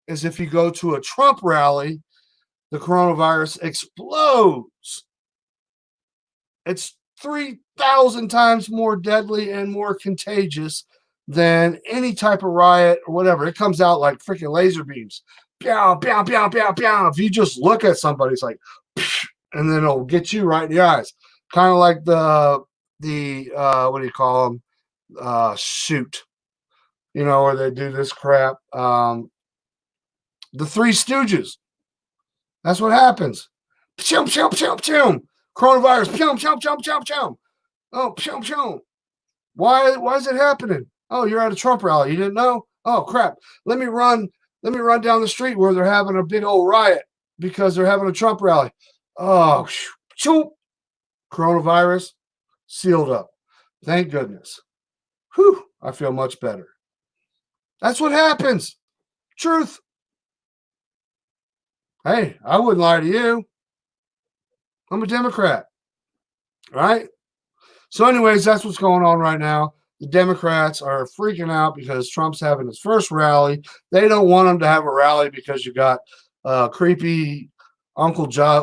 is if you go to a Trump rally, the coronavirus explodes. It's 3,000 times more deadly and more contagious than any type of riot or whatever. It comes out like freaking laser beams. Pow, pow, pow, pow, pow. If you just look at somebody, it's like, and then it'll get you right in the eyes. Kind of like the what do you call them? Shoot. You know, where they do this crap. The Three Stooges. That's what happens. Pshum, pshum, pshum, pshum. Coronavirus. Pshum, pshum, pshum, pshum, pshum. Oh, pshum, pshum. Why is it happening? Oh, you're at a Trump rally. You didn't know? Oh, crap. Let me run down the street where they're having a big old riot because they're having a Trump rally. Oh, shoot. Coronavirus sealed up. Thank goodness. Whew, I feel much better. That's what happens. Truth. Hey, I wouldn't lie to you. I'm a Democrat. Right? So anyways, that's what's going on right now. The Democrats are freaking out because Trump's having his first rally. They don't want him to have a rally because you got creepy Joe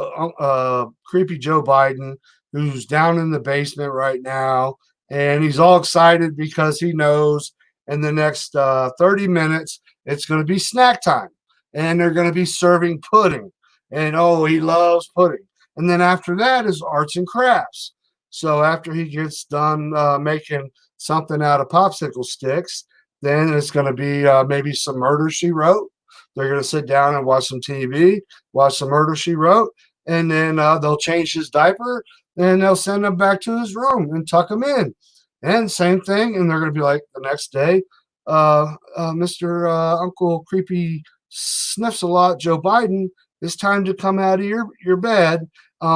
Biden, who's down in the basement right now. And he's all excited because he knows in the next 30 minutes, it's going to be snack time. And they're going to be serving pudding. And, oh, he loves pudding. And then after that is arts and crafts. So after he gets done making something out of popsicle sticks, then it's going to be maybe some Murder, She Wrote. They're going to sit down and watch some TV, watch some Murder, She Wrote, and then they'll change his diaper, and they'll send him back to his room and tuck him in. And same thing, and they're going to be like the next day, Mr. Uncle Creepy Sniffs a Lot, Joe Biden, it's time to come out of your bed.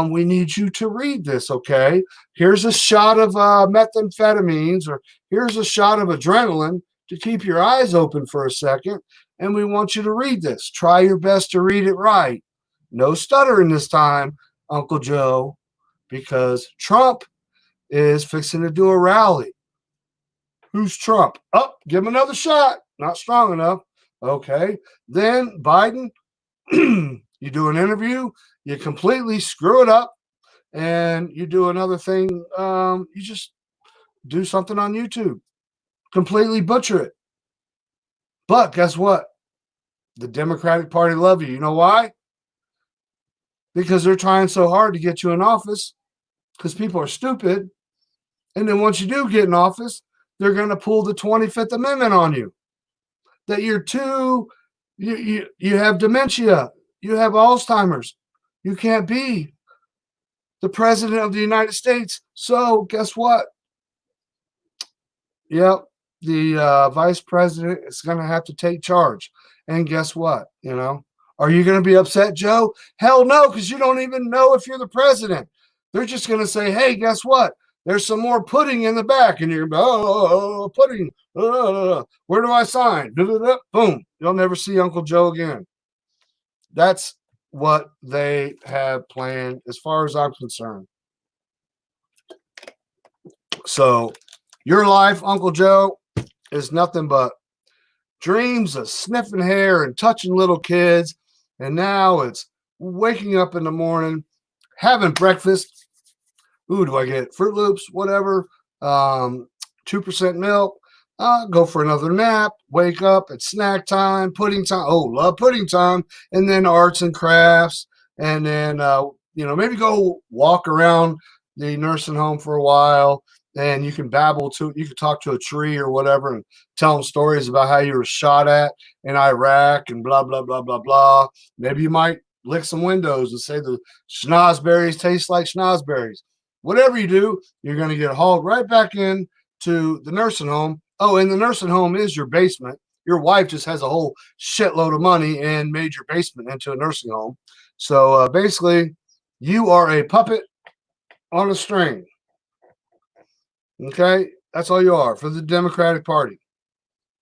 We need you to read this, okay? Here's a shot of methamphetamines, or here's a shot of adrenaline to keep your eyes open for a second, and we want you to read this. Try your best to read it right. No stuttering this time, Uncle Joe, because Trump is fixing to do a rally. Who's Trump? Oh, give him another shot. Not strong enough. Okay. Then Biden, you do an interview, you completely screw it up, and you do another thing. You just do something on YouTube, completely butcher it. But guess what? The Democratic Party love you. You know why? Because they're trying so hard to get you in office because people are stupid. And then once you do get in office, they're going to pull the 25th Amendment on you. That you're you have dementia. You have Alzheimer's. You can't be the president of the United States. So guess what? Yep, the vice president is going to have to take charge. And guess what? You know, are you going to be upset, Joe? Hell no, because you don't even know if you're the president. They're just going to say, hey, guess what? There's some more pudding in the back. And you're going to be, oh, pudding. Where do I sign? Boom. You'll never see Uncle Joe again. That's what they have planned as far as I'm concerned. So your life, Uncle Joe, is nothing but dreams of sniffing hair and touching little kids. And now it's waking up in the morning, having breakfast. Ooh, do I get Fruit Loops? Whatever. 2% milk. Go for another nap. Wake up. It's snack time. Pudding time. Oh, love pudding time. And then arts and crafts. And then, maybe go walk around the nursing home for a while. And you can you can talk to a tree or whatever and tell them stories about how you were shot at in Iraq and blah, blah, blah, blah, blah. Maybe you might lick some windows and say the schnozberries taste like schnozberries. Whatever you do, you're going to get hauled right back in to the nursing home. Oh, and the nursing home is your basement. Your wife just has a whole shitload of money and made your basement into a nursing home. So basically, you are a puppet on a string. Okay? That's all you are for the Democratic Party.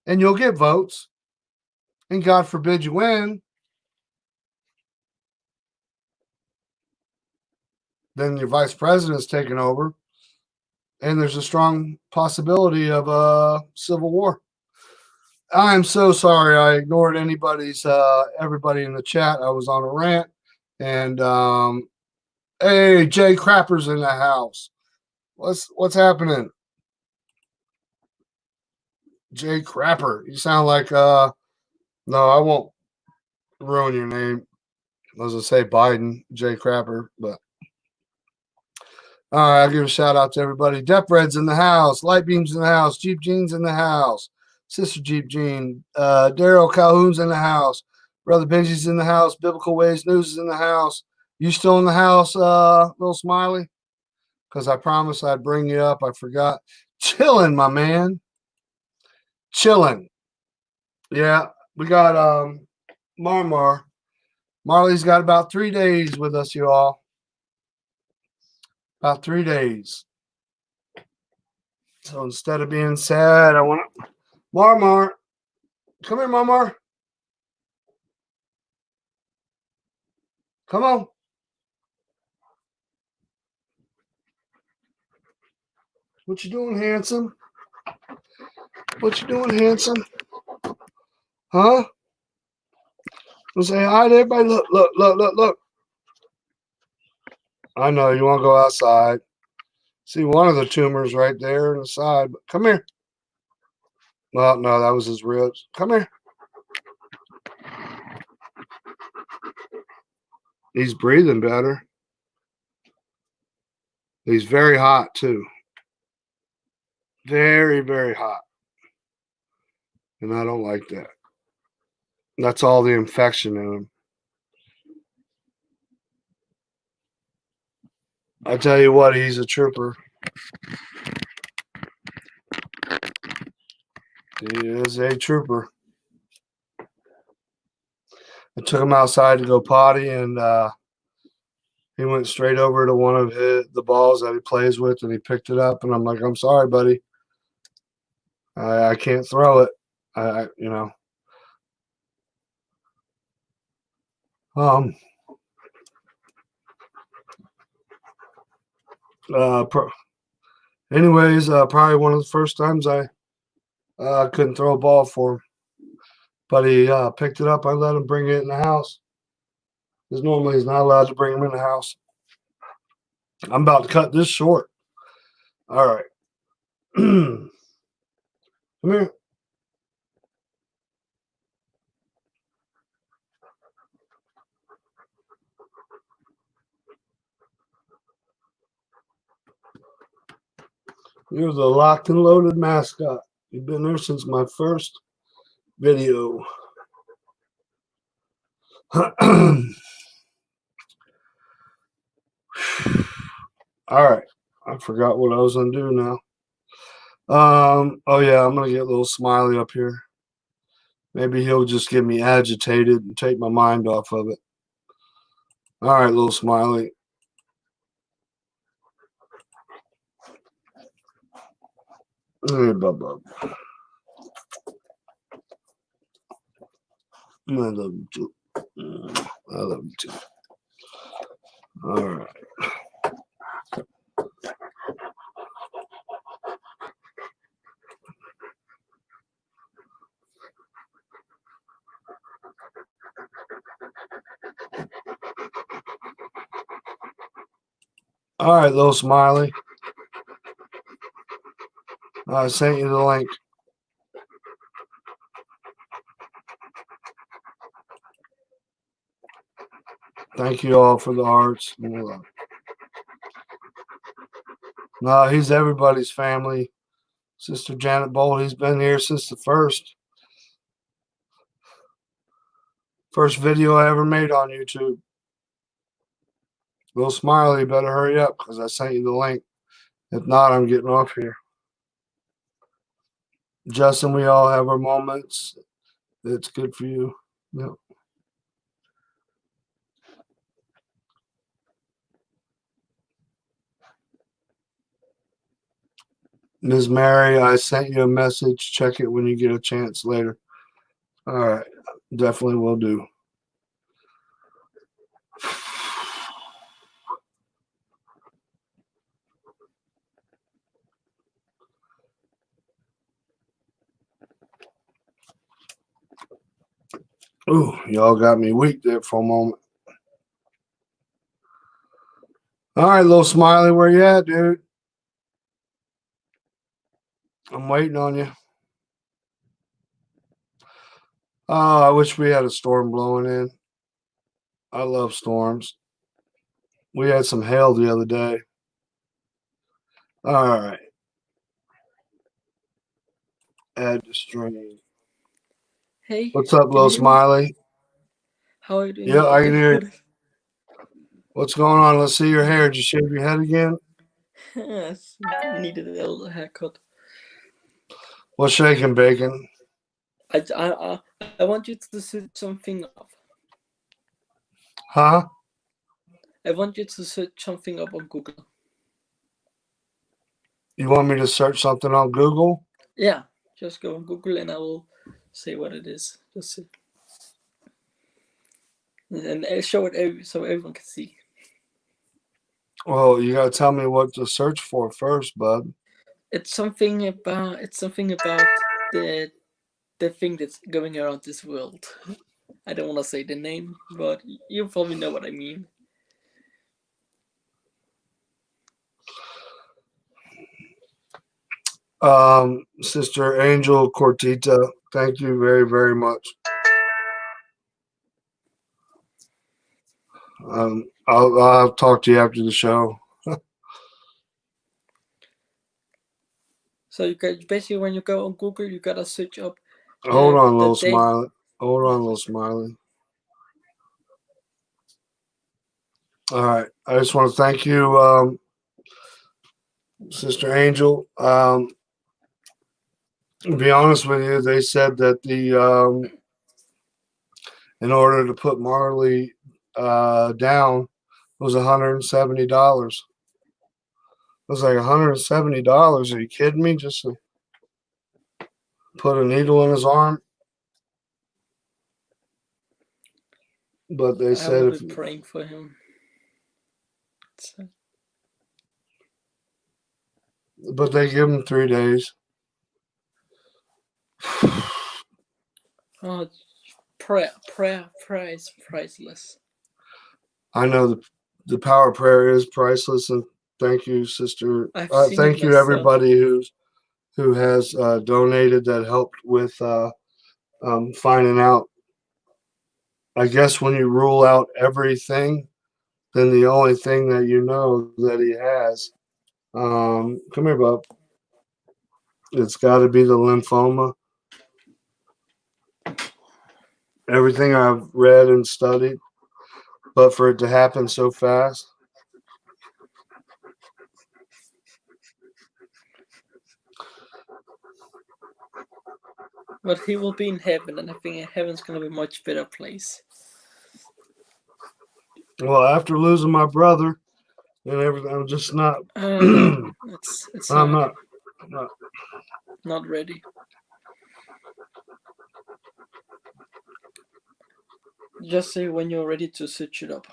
And you'll get votes. And God forbid you win. then your vice president's taking over, and there's a strong possibility of a civil war. I'm so sorry I ignored everybody in the chat. I was on a rant. And hey, Jay Crapper's in the house. What's happening? Jay Crapper. You sound like no, I won't ruin your name. I was gonna say Biden, Jay Crapper, but all right, I'll give a shout out to everybody. Def Red's in the house, Light Beam's in the house, Jeep Jean's in the house, Sister Jeep Jean, Daryl Calhoun's in the house, Brother Benji's in the house, Biblical Ways News is in the house. You still in the house, little Smiley? Because I promised I'd bring you up. I forgot. Chilling, my man. Chilling. Yeah, we got Marley's got about 3 days with us, you all. About 3 days. So instead of being sad, I want to Marmar. Come here, Marmar. Come on. What you doing, handsome? What you doing, handsome? Huh? We'll say hi to everybody. Look, look, look, look, look. I know you want to go outside. See one of the tumors right there on the side. But come here. Well, no, that was his ribs. Come here. He's breathing better. He's very hot, too. Very, very hot. And I don't like that. That's all the infection in him. I tell you what, he's a trooper. He is a trooper. I took him outside to go potty, and he went straight over to one of the balls that he plays with, and he picked it up. And I'm like, I'm sorry, buddy. I can't throw it. You know. Anyways, probably one of the first times I couldn't throw a ball for him. But he picked it up. I let him bring it in the house. Because normally he's not allowed to bring him in the house. I'm about to cut this short. All right. Come here. You're the locked and loaded mascot. You've been there since my first video. All right. I forgot what I was going to do now. Oh, yeah, I'm going to get a little Smiley up here. Maybe he'll just get me agitated and take my mind off of it. All right, little Smiley. Hey, Bubba. I love you too. I love you too. All right. All right, little Smiley. I sent you the link. Thank you all for the hearts. No, he's everybody's family. Sister Janet Bolt, he's been here since the first video I ever made on YouTube. Little Smiley, you better hurry up because I sent you the link. If not, I'm getting off here. Justin, we all have our moments. It's good for you. Yep. Ms. Mary, I sent you a message. Check it when you get a chance later. All right. Definitely will do. Ooh, y'all got me weak there for a moment. All right, little Smiley, where you at, dude? I'm waiting on you. Oh, I wish we had a storm blowing in. I love storms. We had some hail the other day. All right. Add to stream. Hey, What's up, can little you hear me? Smiley? How are you doing? Yeah, I can Good, hear you. good. What's going on? Let's see your hair. Did you shave your head again? Yes, needed a little haircut. What's shaking, bacon? I want you to search something up. Huh? I want you to search something up on Google. You want me to search something on Google? Yeah, just go on Google and I will say what it is. Just see. And I'll show it so everyone can see. Well, you gotta tell me what to search for first, bud. It's something about the thing that's going around this world. I don't want to say the name, but you probably know what I mean. Sister Angel Cortita, thank you very, very much. I'll talk to you after the show. So you got basically when you go on Google, you gotta search up. Hold on, the little day. Smiley. Hold on, little Smiley. All right. I just want to thank you, Sister Angel. To be honest with you, they said that in order to put Marley down, it was $170. It was like $170. Are you kidding me? Just to put a needle in his arm? But they I said will if be praying for him. but they give him 3 days. Oh, prayer is priceless. I know the power of prayer is priceless, and thank you, sister. I've seen Thank it you, myself. everybody who has donated that helped with finding out. I guess when you rule out everything, then the only thing that you know that he has, come here, bub. It's got to be the lymphoma. Everything I've read and studied, but for it to happen so fast. But he will be in heaven, and I think heaven's gonna be a much better place. Well, after losing my brother and everything, I'm just not. No, it's I'm not not. ready. Just say when you're ready to search it up.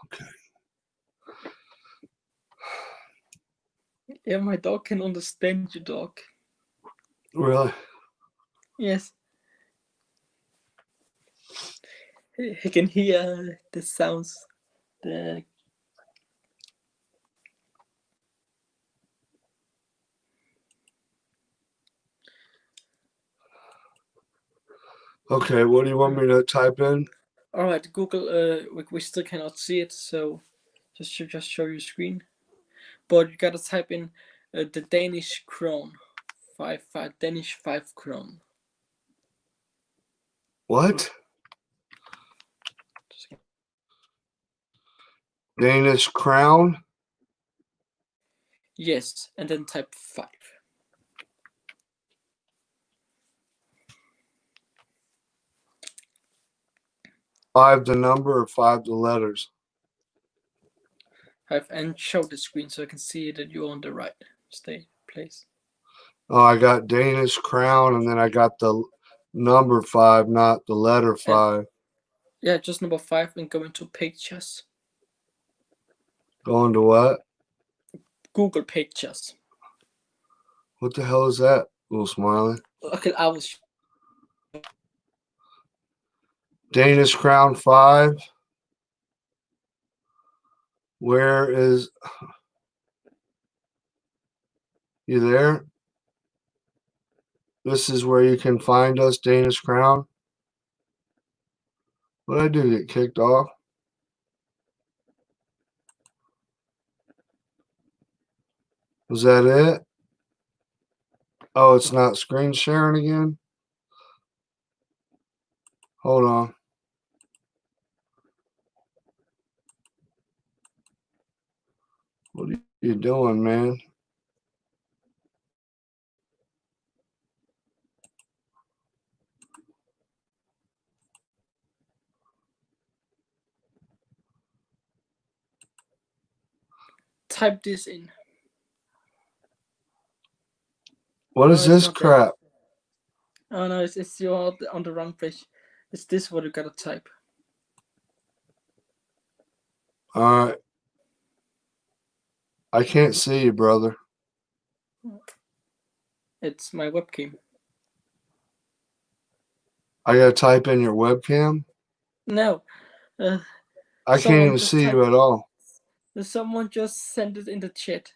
Okay. Yeah, my dog can understand you, dog. Really? Yes. He can hear the sounds. The Okay. What do you want me to type in? All right, Google. We still cannot see it, so just show your screen. But you gotta type in the Danish krone, Danish 5 krone. What? Danish crown? Yes, and then type 5. 5 the number or 5 the letters? 5 and show the screen so I can see that you're on the right place. Oh, I got Danish crown, and then I got the number 5, not the letter 5. Yeah, just number 5 and go into pictures. Going to what? Google pictures. What the hell is that, little smiley? Okay, I was. Danish crown 5. Where is... You there? This is where you can find us, Danish crown. What did I do? Get kicked off? Was that it? Oh, it's not screen sharing again? Hold on. What are you doing, man? Type this in. What is this crap? Oh no, it's you're on the wrong page. It's this what you gotta type. All right. I can't see you, brother. It's my webcam. I gotta type in your webcam. No. I can't even see you at all. Someone just sent it in the chat.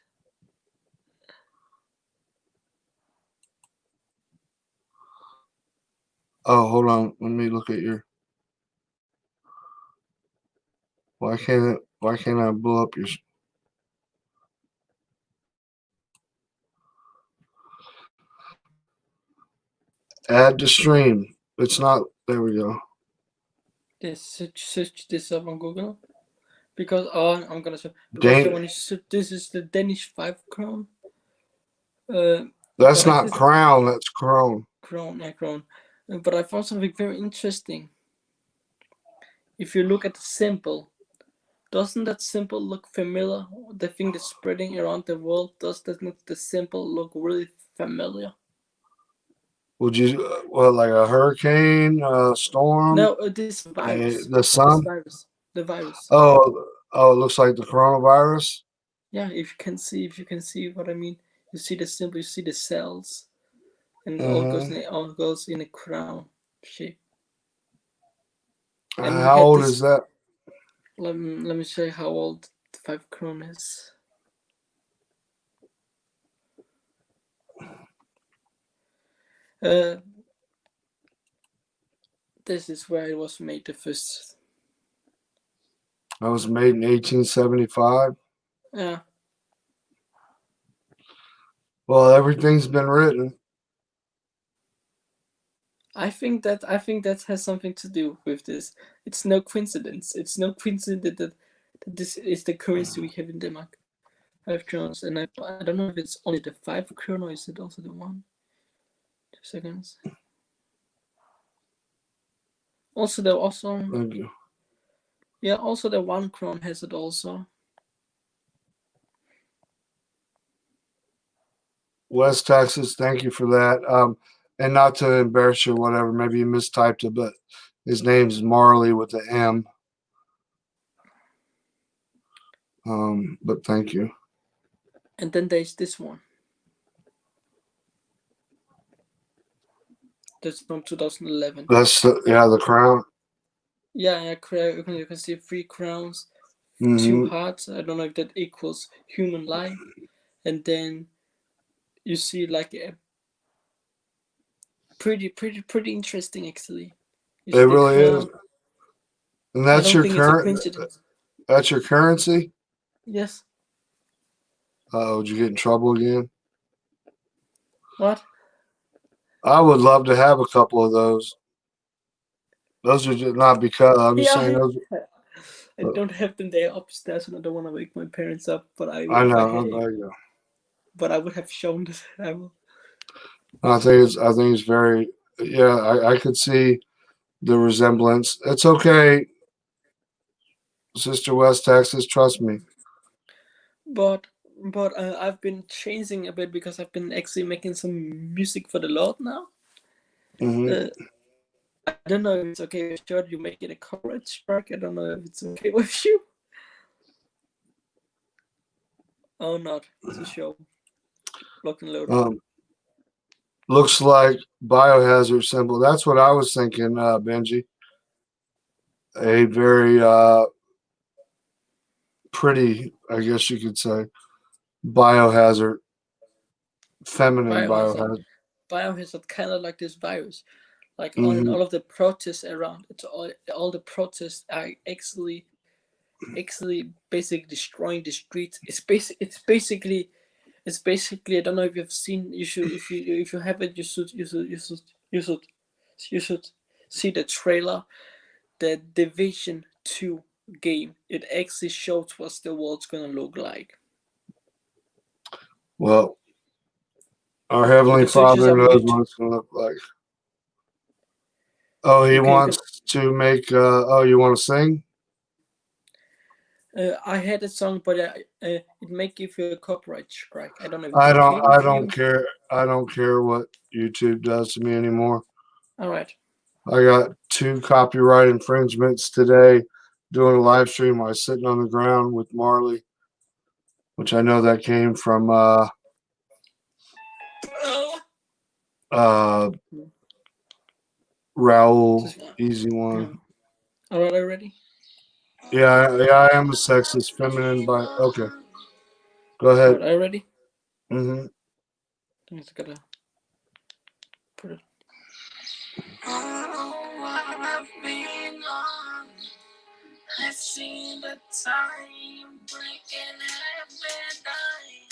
Oh, hold on. Let me look at your... Why can't I blow up your... Add to stream. It's not... There we go. Search this up on Google. Because I'm gonna show. Because this is the Danish 5 crown. That's not crown. That's crone. Crown. But I found something very interesting. If you look at the symbol, doesn't that symbol look familiar? The thing that's spreading around the world, does that make the symbol look really familiar? Would you, what, like a hurricane, storm? No, this virus. The sun? The virus. Oh, it looks like the coronavirus? Yeah, if you can see what I mean. You see the symbol, you see the cells. And it all goes in a crown shape. And how old is that? Let me show you how old the 5 crown is. This is where it was made the first. That was made in 1875. Yeah. Well, everything's been written. I think that has something to do with this. It's no coincidence. It's no coincidence that this is the currency we have in Denmark. 5 crowns, and I don't know if it's only the 5 crown or is it also the 1. 2 seconds. Also, Thank you. Yeah, also the 1 crown has it also. West Texas, thank you for that. And not to embarrass you or whatever, maybe you mistyped it, but his name's Marley with the M. But thank you. And then there's this one. That's from 2011. That's the crown. Yeah, you can see 3 crowns, 2 hearts. I don't know if that equals human life. And then you see like a pretty interesting actually. It really is. And that's your currency. That's your currency? Yes. Did you get in trouble again? What? I would love to have a couple of those. Those are just not because I'm just saying those. I don't have them there upstairs, and I don't want to wake my parents up. But I know. But I would have shown this. I will. I think it's very. Yeah, I could see the resemblance. It's okay. Sister West Texas. Trust me. But I've been changing a bit because I've been actually making some music for the Lord now. Hmm. I don't know if it's okay with you. You make it a copyright strike. I don't know if it's okay with you. Oh, not to show. Locked and loaded. Looks like biohazard symbol. That's what I was thinking, Benji. A very pretty, I guess you could say, biohazard, feminine biohazard. Biohazard, kind of like this virus. Like Mhm. all of the protests around, it's all the protests are actually basically destroying the streets. It's basically I don't know if you've seen. You should if you haven't, you should see the trailer. The Division 2 game. It actually shows what the world's gonna look like. Well, our Heavenly can search this Father up on knows YouTube. what it's going to look like. Oh, he wants to make. Oh, you want to sing? I had a song, but it may give you a copyright strike. I don't know if it's I okay with don't you. care. I don't care what YouTube does to me anymore. All right. I got 2 copyright infringements today doing a live stream. I was sitting on the ground with Marley, which I know that came from Raoul, easy one. All right, are you ready? Yeah, I am a sexist, feminine, but okay. Go ahead. Right, are you ready? Mm-hmm. I just gotta put it. I've seen the time breaking every day.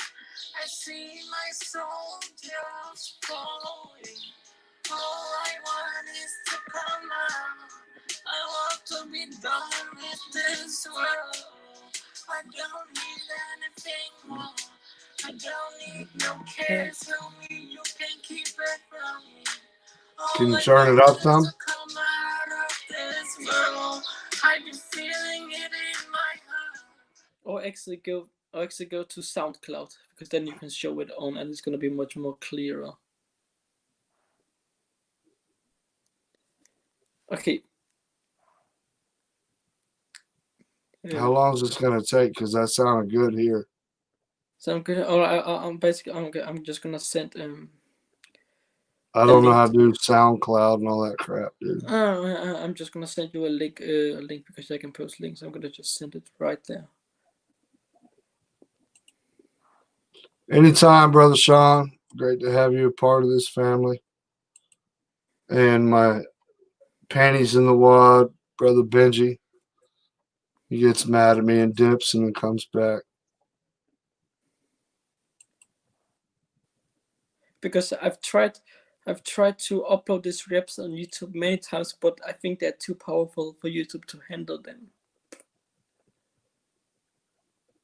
I see my soldiers falling. All I want is to come out. I want to be done with this world. I don't need anything more. I don't need no care. Tell me you can keep it from me. Can you turn it up some? I be feeling it in my heart. Or actually go to SoundCloud, because then you can show it on and it's gonna be much more clearer. Okay. How long is this gonna take? Because that sounded good here. Sound good? Or I'm just gonna send I don't know how to do SoundCloud and all that crap, dude. I'm just gonna send you a link because I can post links. I'm gonna just send it right there. Anytime, Brother Sean. Great to have you a part of this family. And my panties in the wad, Brother Benji. He gets mad at me and dips and then comes back. Because I've tried to upload these reps on YouTube many times, but I think they're too powerful for YouTube to handle them.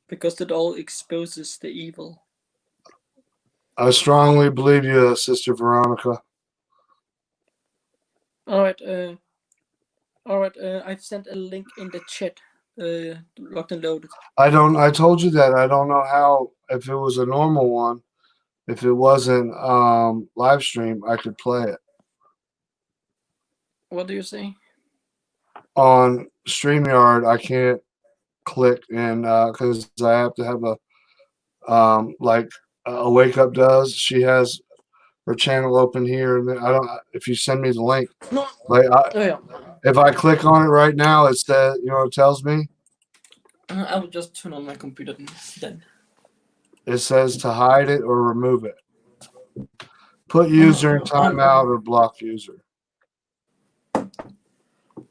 Because it all exposes the evil. I strongly believe you, Sister Veronica. All right. I've sent a link in the chat. Locked and loaded. I told you that. I don't know how, if it was a normal one, if it wasn't live stream, I could play it. What do you say? On StreamYard, I can't click and because I have to have a like a Wake Up does. She has her channel open here, and I don't. If you send me the link, No. like Yeah. if I click on it right now, it says, you know, it tells me. I will just turn on my computer then. It says to hide it or remove it. Put user in timeout or block user.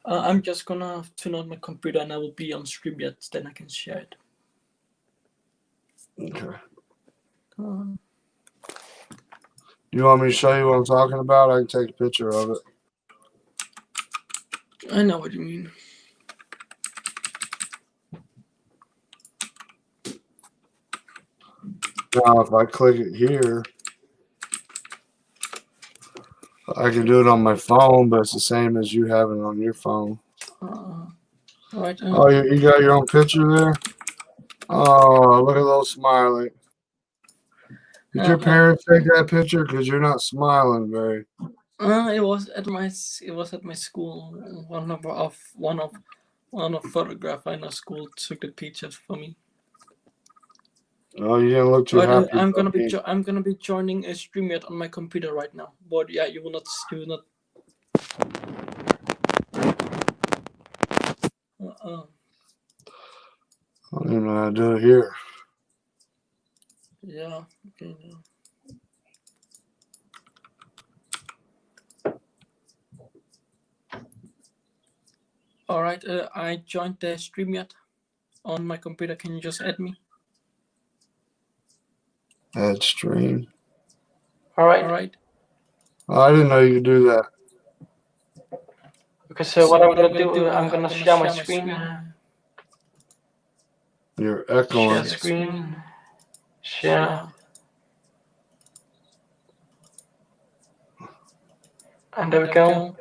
I'm just gonna turn on my computer and I will be on StreamYard, then I can share it. Okay. You want me to show you what I'm talking about? I can take a picture of it. I know what you mean. Now, if I click it here, I can do it on my phone, but it's the same as you having it on your phone. All right. Oh, you got your own picture there? Oh, look at those smiley. Did your parents take that picture? Because you're not smiling very. It was at my school. One of photograph in our school took the pictures for me. Oh, you didn't look too But happy. I'm gonna be joining a StreamYard on my computer right now. But yeah, you will not. I don't even know how to do it here. Yeah. Okay. All right. I joined the StreamYard on my computer. Can you just add me? Add stream. All right. Oh, I didn't know you could do that. Okay. So what I'm gonna do? I'm gonna share my screen. You're echoing. Share screen. Share. And there we go.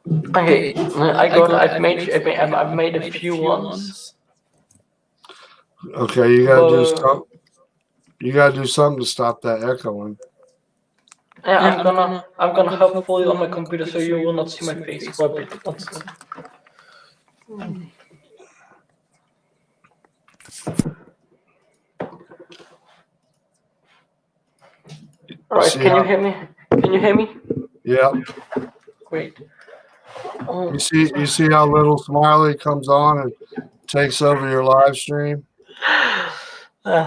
Okay, I've made a few ones. Okay, you gotta do something. You gotta do something to stop that echoing. Yeah, I'm gonna hop fully on my computer so you will not see my face for a bit. Alright, can you hear me? Can you hear me? Yeah. Great. You see how little Smiley comes on and takes over your live stream? Hey,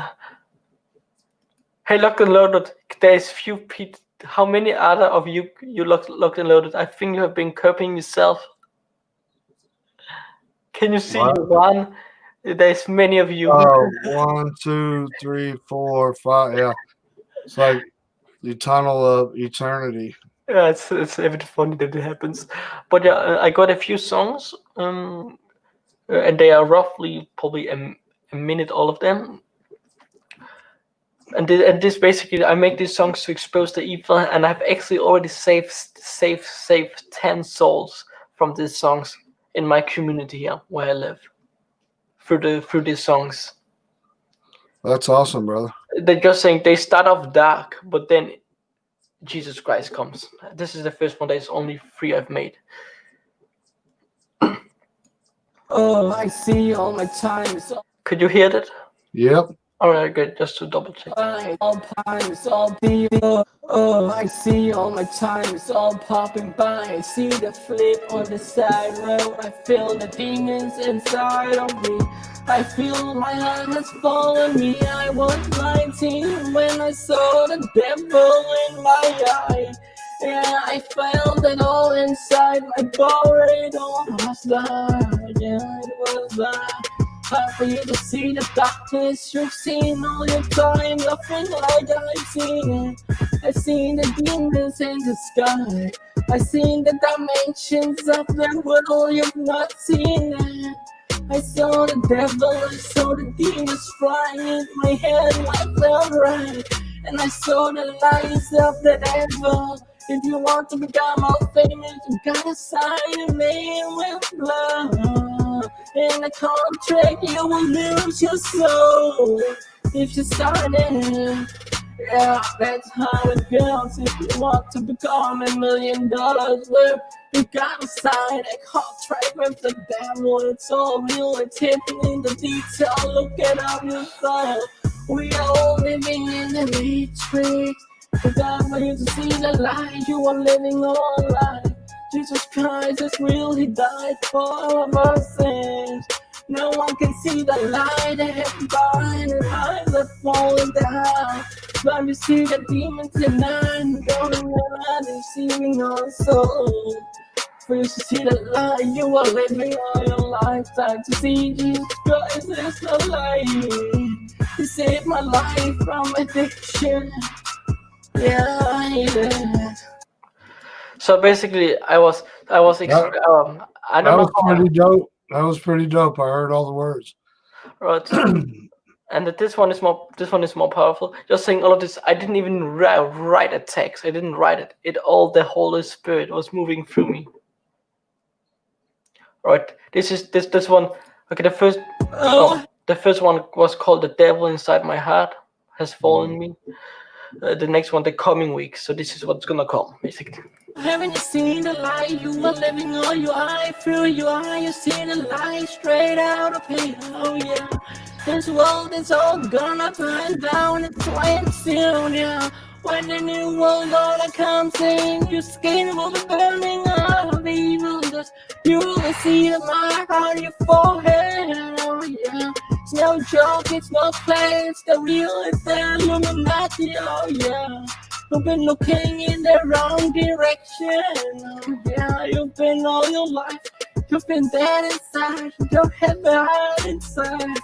locked and loaded. There's few people. How many other of you locked and loaded? I think you have been copying yourself. Can you see one? There's many of you. Oh, 1, 2, 3, 4, 5. Yeah, it's like the tunnel of eternity. Yeah, it's a bit funny that it happens, but yeah, I got a few songs, and they are roughly probably a minute, all of them. And this basically, I make these songs to expose the evil, and I've actually already saved 10 souls from these songs in my community here where I live through these songs. That's awesome, brother. They're just saying they start off dark, but then Jesus Christ comes. This is the first one. There's only 3 I've made. Oh, I see all my time. Could you hear that? Yep. Alright, good. Just to double check. All times, all people. Oh, I see all my time. It's all popping by. I see the flip on the side road. I feel the demons inside of me. I feel my heart has fallen me. I was 19 when I saw the devil in my eye. Yeah, I felt it all inside my body. It all was there. Yeah, it was there. Hard for you to see the darkness you've seen all your time. Nothing like I've seen it. I've seen the demons in the sky. I've seen the dimensions of the world you've not seen it. I saw the devil, I saw the demons flying in my head, I felt right. And I saw the lies of the devil. If you want to become more famous, you gotta sign your name with blood. In a contract, you will lose your soul if you sign it. Yeah, that's how it goes. If you want to become $1 million worth, you gotta sign a contract with the devil. It's all real, it's hidden in the detail. Look it up yourself. We are all living in the matrix. It's time for you to see the light. You are living all life. Jesus Christ is real, He died for all of our sins. No one can see the light that has burned and eyes are falling down. But you see the demons tonight going around deceiving our soul. For you to see the light, you are living all your lifetime. To see Jesus Christ is the light. He saved my life from addiction. Yeah. So basically, I was. I don't know. That was pretty dope. That was pretty dope. I heard all the words. Right. And this one is more. This one is more powerful. Just saying all of this. I didn't even write a text. I didn't write it. The Holy Spirit was moving through me. Right. This one. Okay, the first one was called "The Devil Inside My Heart Has Fallen Me." The next one, the coming week. So this is what's gonna come, basically. Haven't you seen the light? You are living all your eye through your eye. You see the light straight out of here. Oh yeah, this world is all gonna burn down in flames soon. Yeah, when the new world order comes in, your skin will be burning up. Evil, just you will see the mark on your forehead. Oh yeah, it's no joke, it's no play, it's the real, it's the Illuminati. Oh yeah. You've been looking in the wrong direction. Oh, yeah, you've been all your life. You've been dead inside. You don't have a heart inside.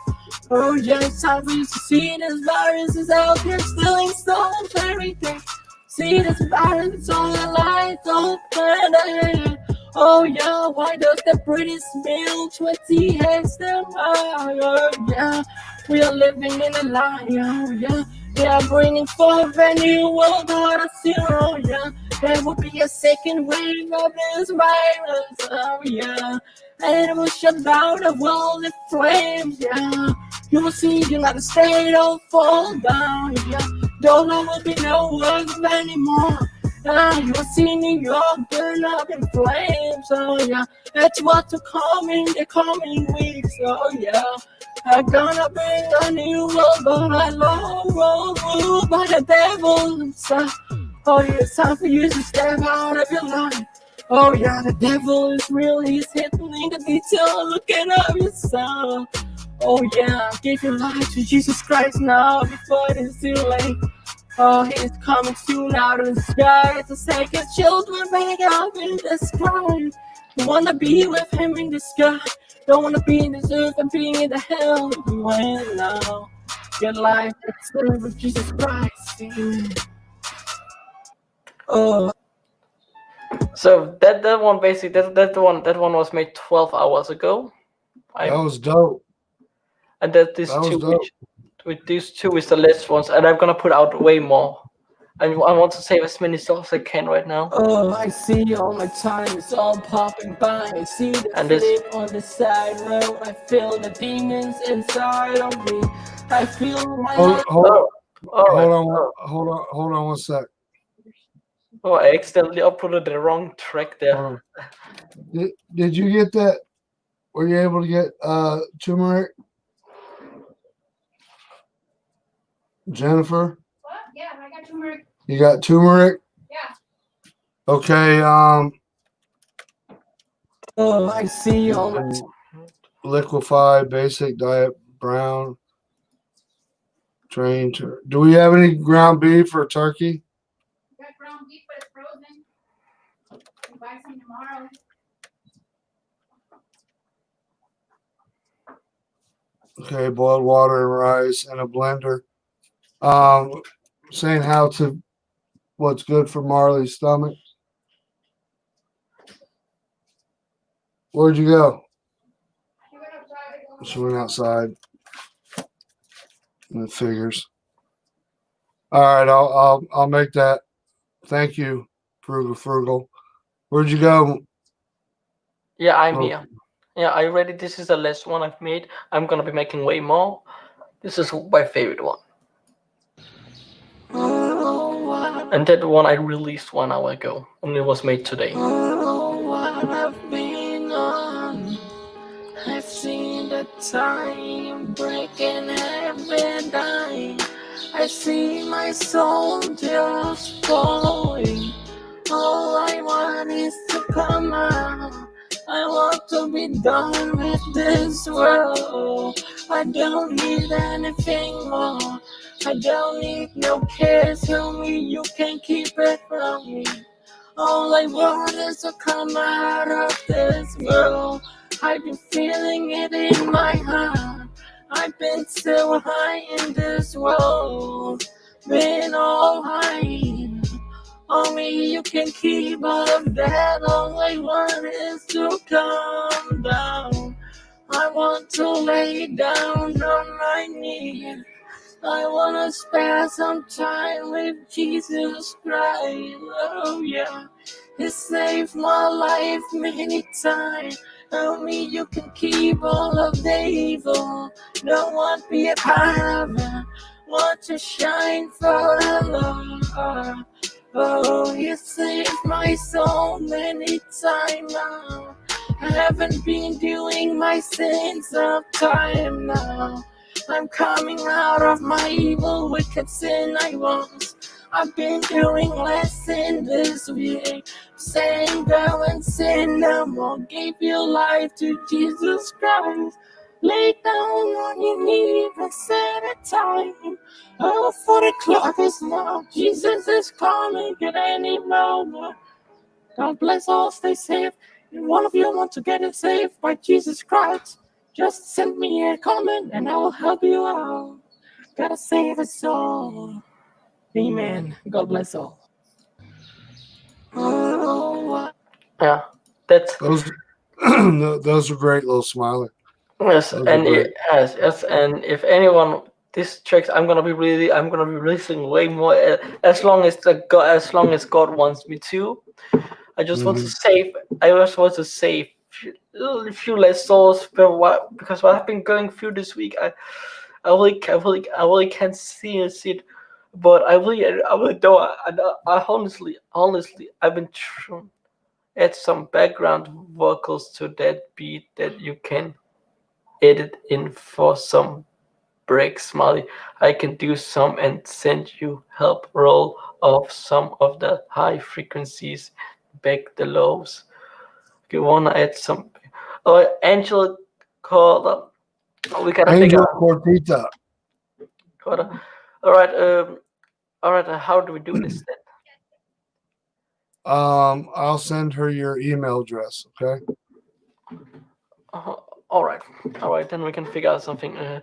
Oh, yeah, it's time for you to see this virus is out there stealing souls every day. See this virus, it's all a lie, it's all planned. Oh, yeah, why does the British smell 20 heads them? Oh, yeah, we are living in a lie. Oh, yeah. They are bringing forth a new world order zero, yeah. There will be a second wave of this virus, oh yeah. And it will shut down the world in flames, yeah. You will see the United States all fall down, yeah. Dollar will be no worth anymore. You will see New York burn up in flames, oh yeah. That's what's coming in the coming weeks, oh yeah. I'm gonna bring a new world order, ruled by the devil inside. Oh yeah, it's time for you to step out of your life. Oh yeah, the devil is real, he's hidden in the detail, looking up yourself. Oh yeah, give your life to Jesus Christ now before it is too late. Oh, he's coming soon out of the sky to take his children back up in the sky. You wanna be with him in the sky. Don't wanna be in this earth and being in the hell you went now. Your life is filled with Jesus Christ. Oh. So that one basically that one was made 12 hours ago. That was dope. And that these two is the last ones, and I'm gonna put out way more. And I want to save as many souls as I can right now. Oh, I see all my time, it's all popping by. I see the flip on the side road. I feel the demons inside of me. I feel my hold on 1 sec. Oh, I accidentally uploaded the wrong track there. Did you get that? Were you able to get turmeric? Jennifer? What? Yeah, I got turmeric. You got turmeric? Yeah. Okay, oh, I see all my liquefied, basic, diet, brown, trained. Do we have any ground beef or turkey? Got ground beef, but it's frozen. We'll buy some tomorrow. Okay, boiled water and rice and a blender. Saying what's good for Marley's stomach. Where'd you go? She went outside. And it figures. All right, I'll make that. Thank you, Frugal. Where'd you go? Yeah, I'm here. Yeah, are you ready? This is the last one I've made. I'm gonna be making way more. This is my favorite one. And that one I released 1 hour ago, and it was made today. I've seen the time breaking heaven dying. I see my soul just falling. All I want is to come out. I want to be done with this world. I don't need anything more. I don't need no cares. Tell me you can keep it from me. All I want is to come out of this world. I've been feeling it in my heart. I've been so high in this world. Been all high. Only you can keep all of that. All I want is to calm down. I want to lay down on my knees. I want to spend some time with Jesus Christ. Oh yeah, He saved my life many times. Only you can keep all of the evil. No one be a part of it. Want to shine for the Lord. Oh, you saved my soul many times now. I haven't been doing my sins of time now. I'm coming out of my evil, wicked sin I once. I've been doing less sin this week. Saying go and sin no more. Give your life to Jesus Christ. Lay down on your knees and set a time. Oh, for the clock is now. Jesus is coming at any moment. God bless all, stay safe. If one of you want to get it saved by Jesus Christ, just send me a comment and I will help you out. Gotta save a soul. Amen. God bless all. Oh, yeah, that's Those those are great, little Smiley. yes, Those are and great. yes, and if anyone this tracks, I'm gonna be releasing way more as long as God wants me to. I just want to save. I just want to save a few less souls for what, because what I've been going through this week, I really can't see it, but I really know. I honestly, I've been add some background vocals to that beat that you can edit in for some breaks, Marley. I can do some and send you help roll off some of the high frequencies, back the lows. You wanna add some? Oh, Angela called up. We gotta figure Angel out. Cortita. All right. All right. How do we do this then? I'll send her your email address. Okay. All right. All right. Then we can figure out something. Yeah.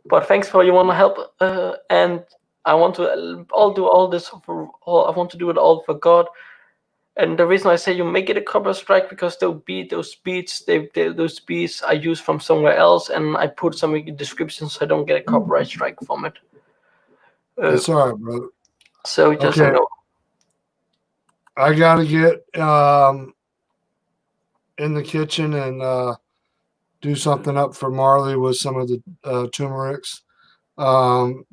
But thanks for you want to help. And I want to all do all this for all. I want to do it all for God. And the reason I say you make it a copyright strike because those beats I use from somewhere else, and I put some in the description so I don't get a copyright strike from it. That's all right, brother. So just Okay. know. I gotta get in the kitchen and do something up for Marley with some of the turmerics.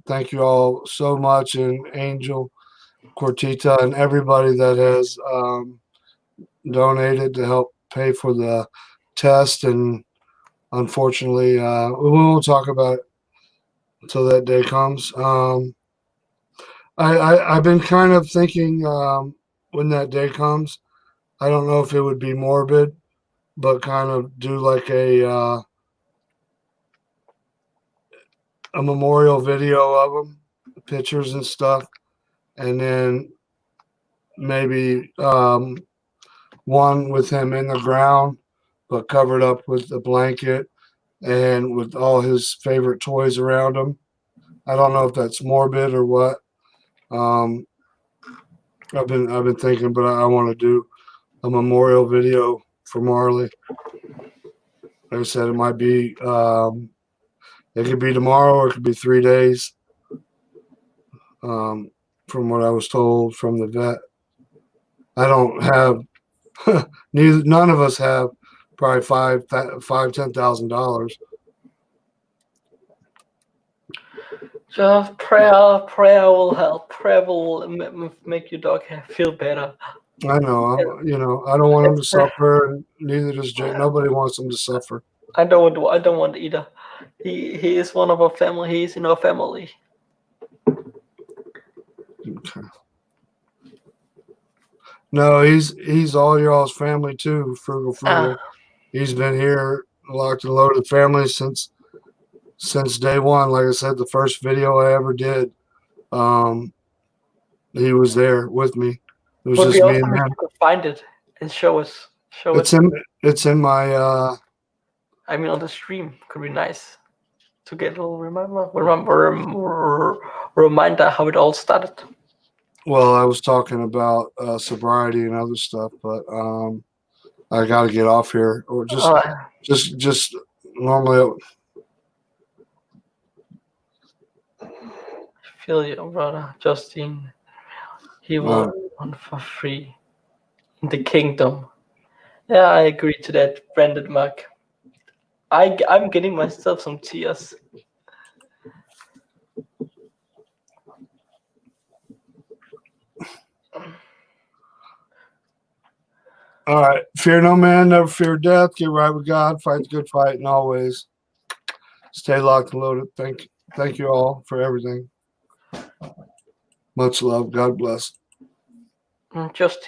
Thank you all so much, and Angel, Cortita, and everybody that has donated to help pay for the test. And unfortunately, we won't talk about it until that day comes. I've been kind of thinking when that day comes, I don't know if it would be morbid, but kind of do like a memorial video of them, pictures and stuff, and then maybe one with him in the ground, but covered up with a blanket and with all his favorite toys around him. I don't know if that's morbid or what. I've been thinking, but I want to do a memorial video for Marley. Like I said, it might be it could be tomorrow or it could be 3 days. From what I was told from the vet, I don't have none of us have probably $10,000. Just prayer will help. Prayer will make your dog feel better. I know, I don't want him to suffer, and neither does Jay. Nobody wants him to suffer. I don't want either. He is one of our family. He is in our family. Okay. No, he's all y'all's family too. Frugal. He's been here, locked and loaded family since day one. Like I said, the first video I ever did, he was there with me. It was just me and him. You could find it and show us. It's in my. I mean, on the stream could be nice to get a little reminder how it all started. Well, I was talking about sobriety and other stuff, but I got to get off here, or just normally. Feel you, brother Justin. He will run for free in the kingdom. Yeah, I agree to that, Brandon Mark. I'm getting myself some tears. All right. Fear no man, never fear death. Get right with God. Fight the good fight, and always stay locked and loaded. Thank you all for everything. Much love. God bless. Just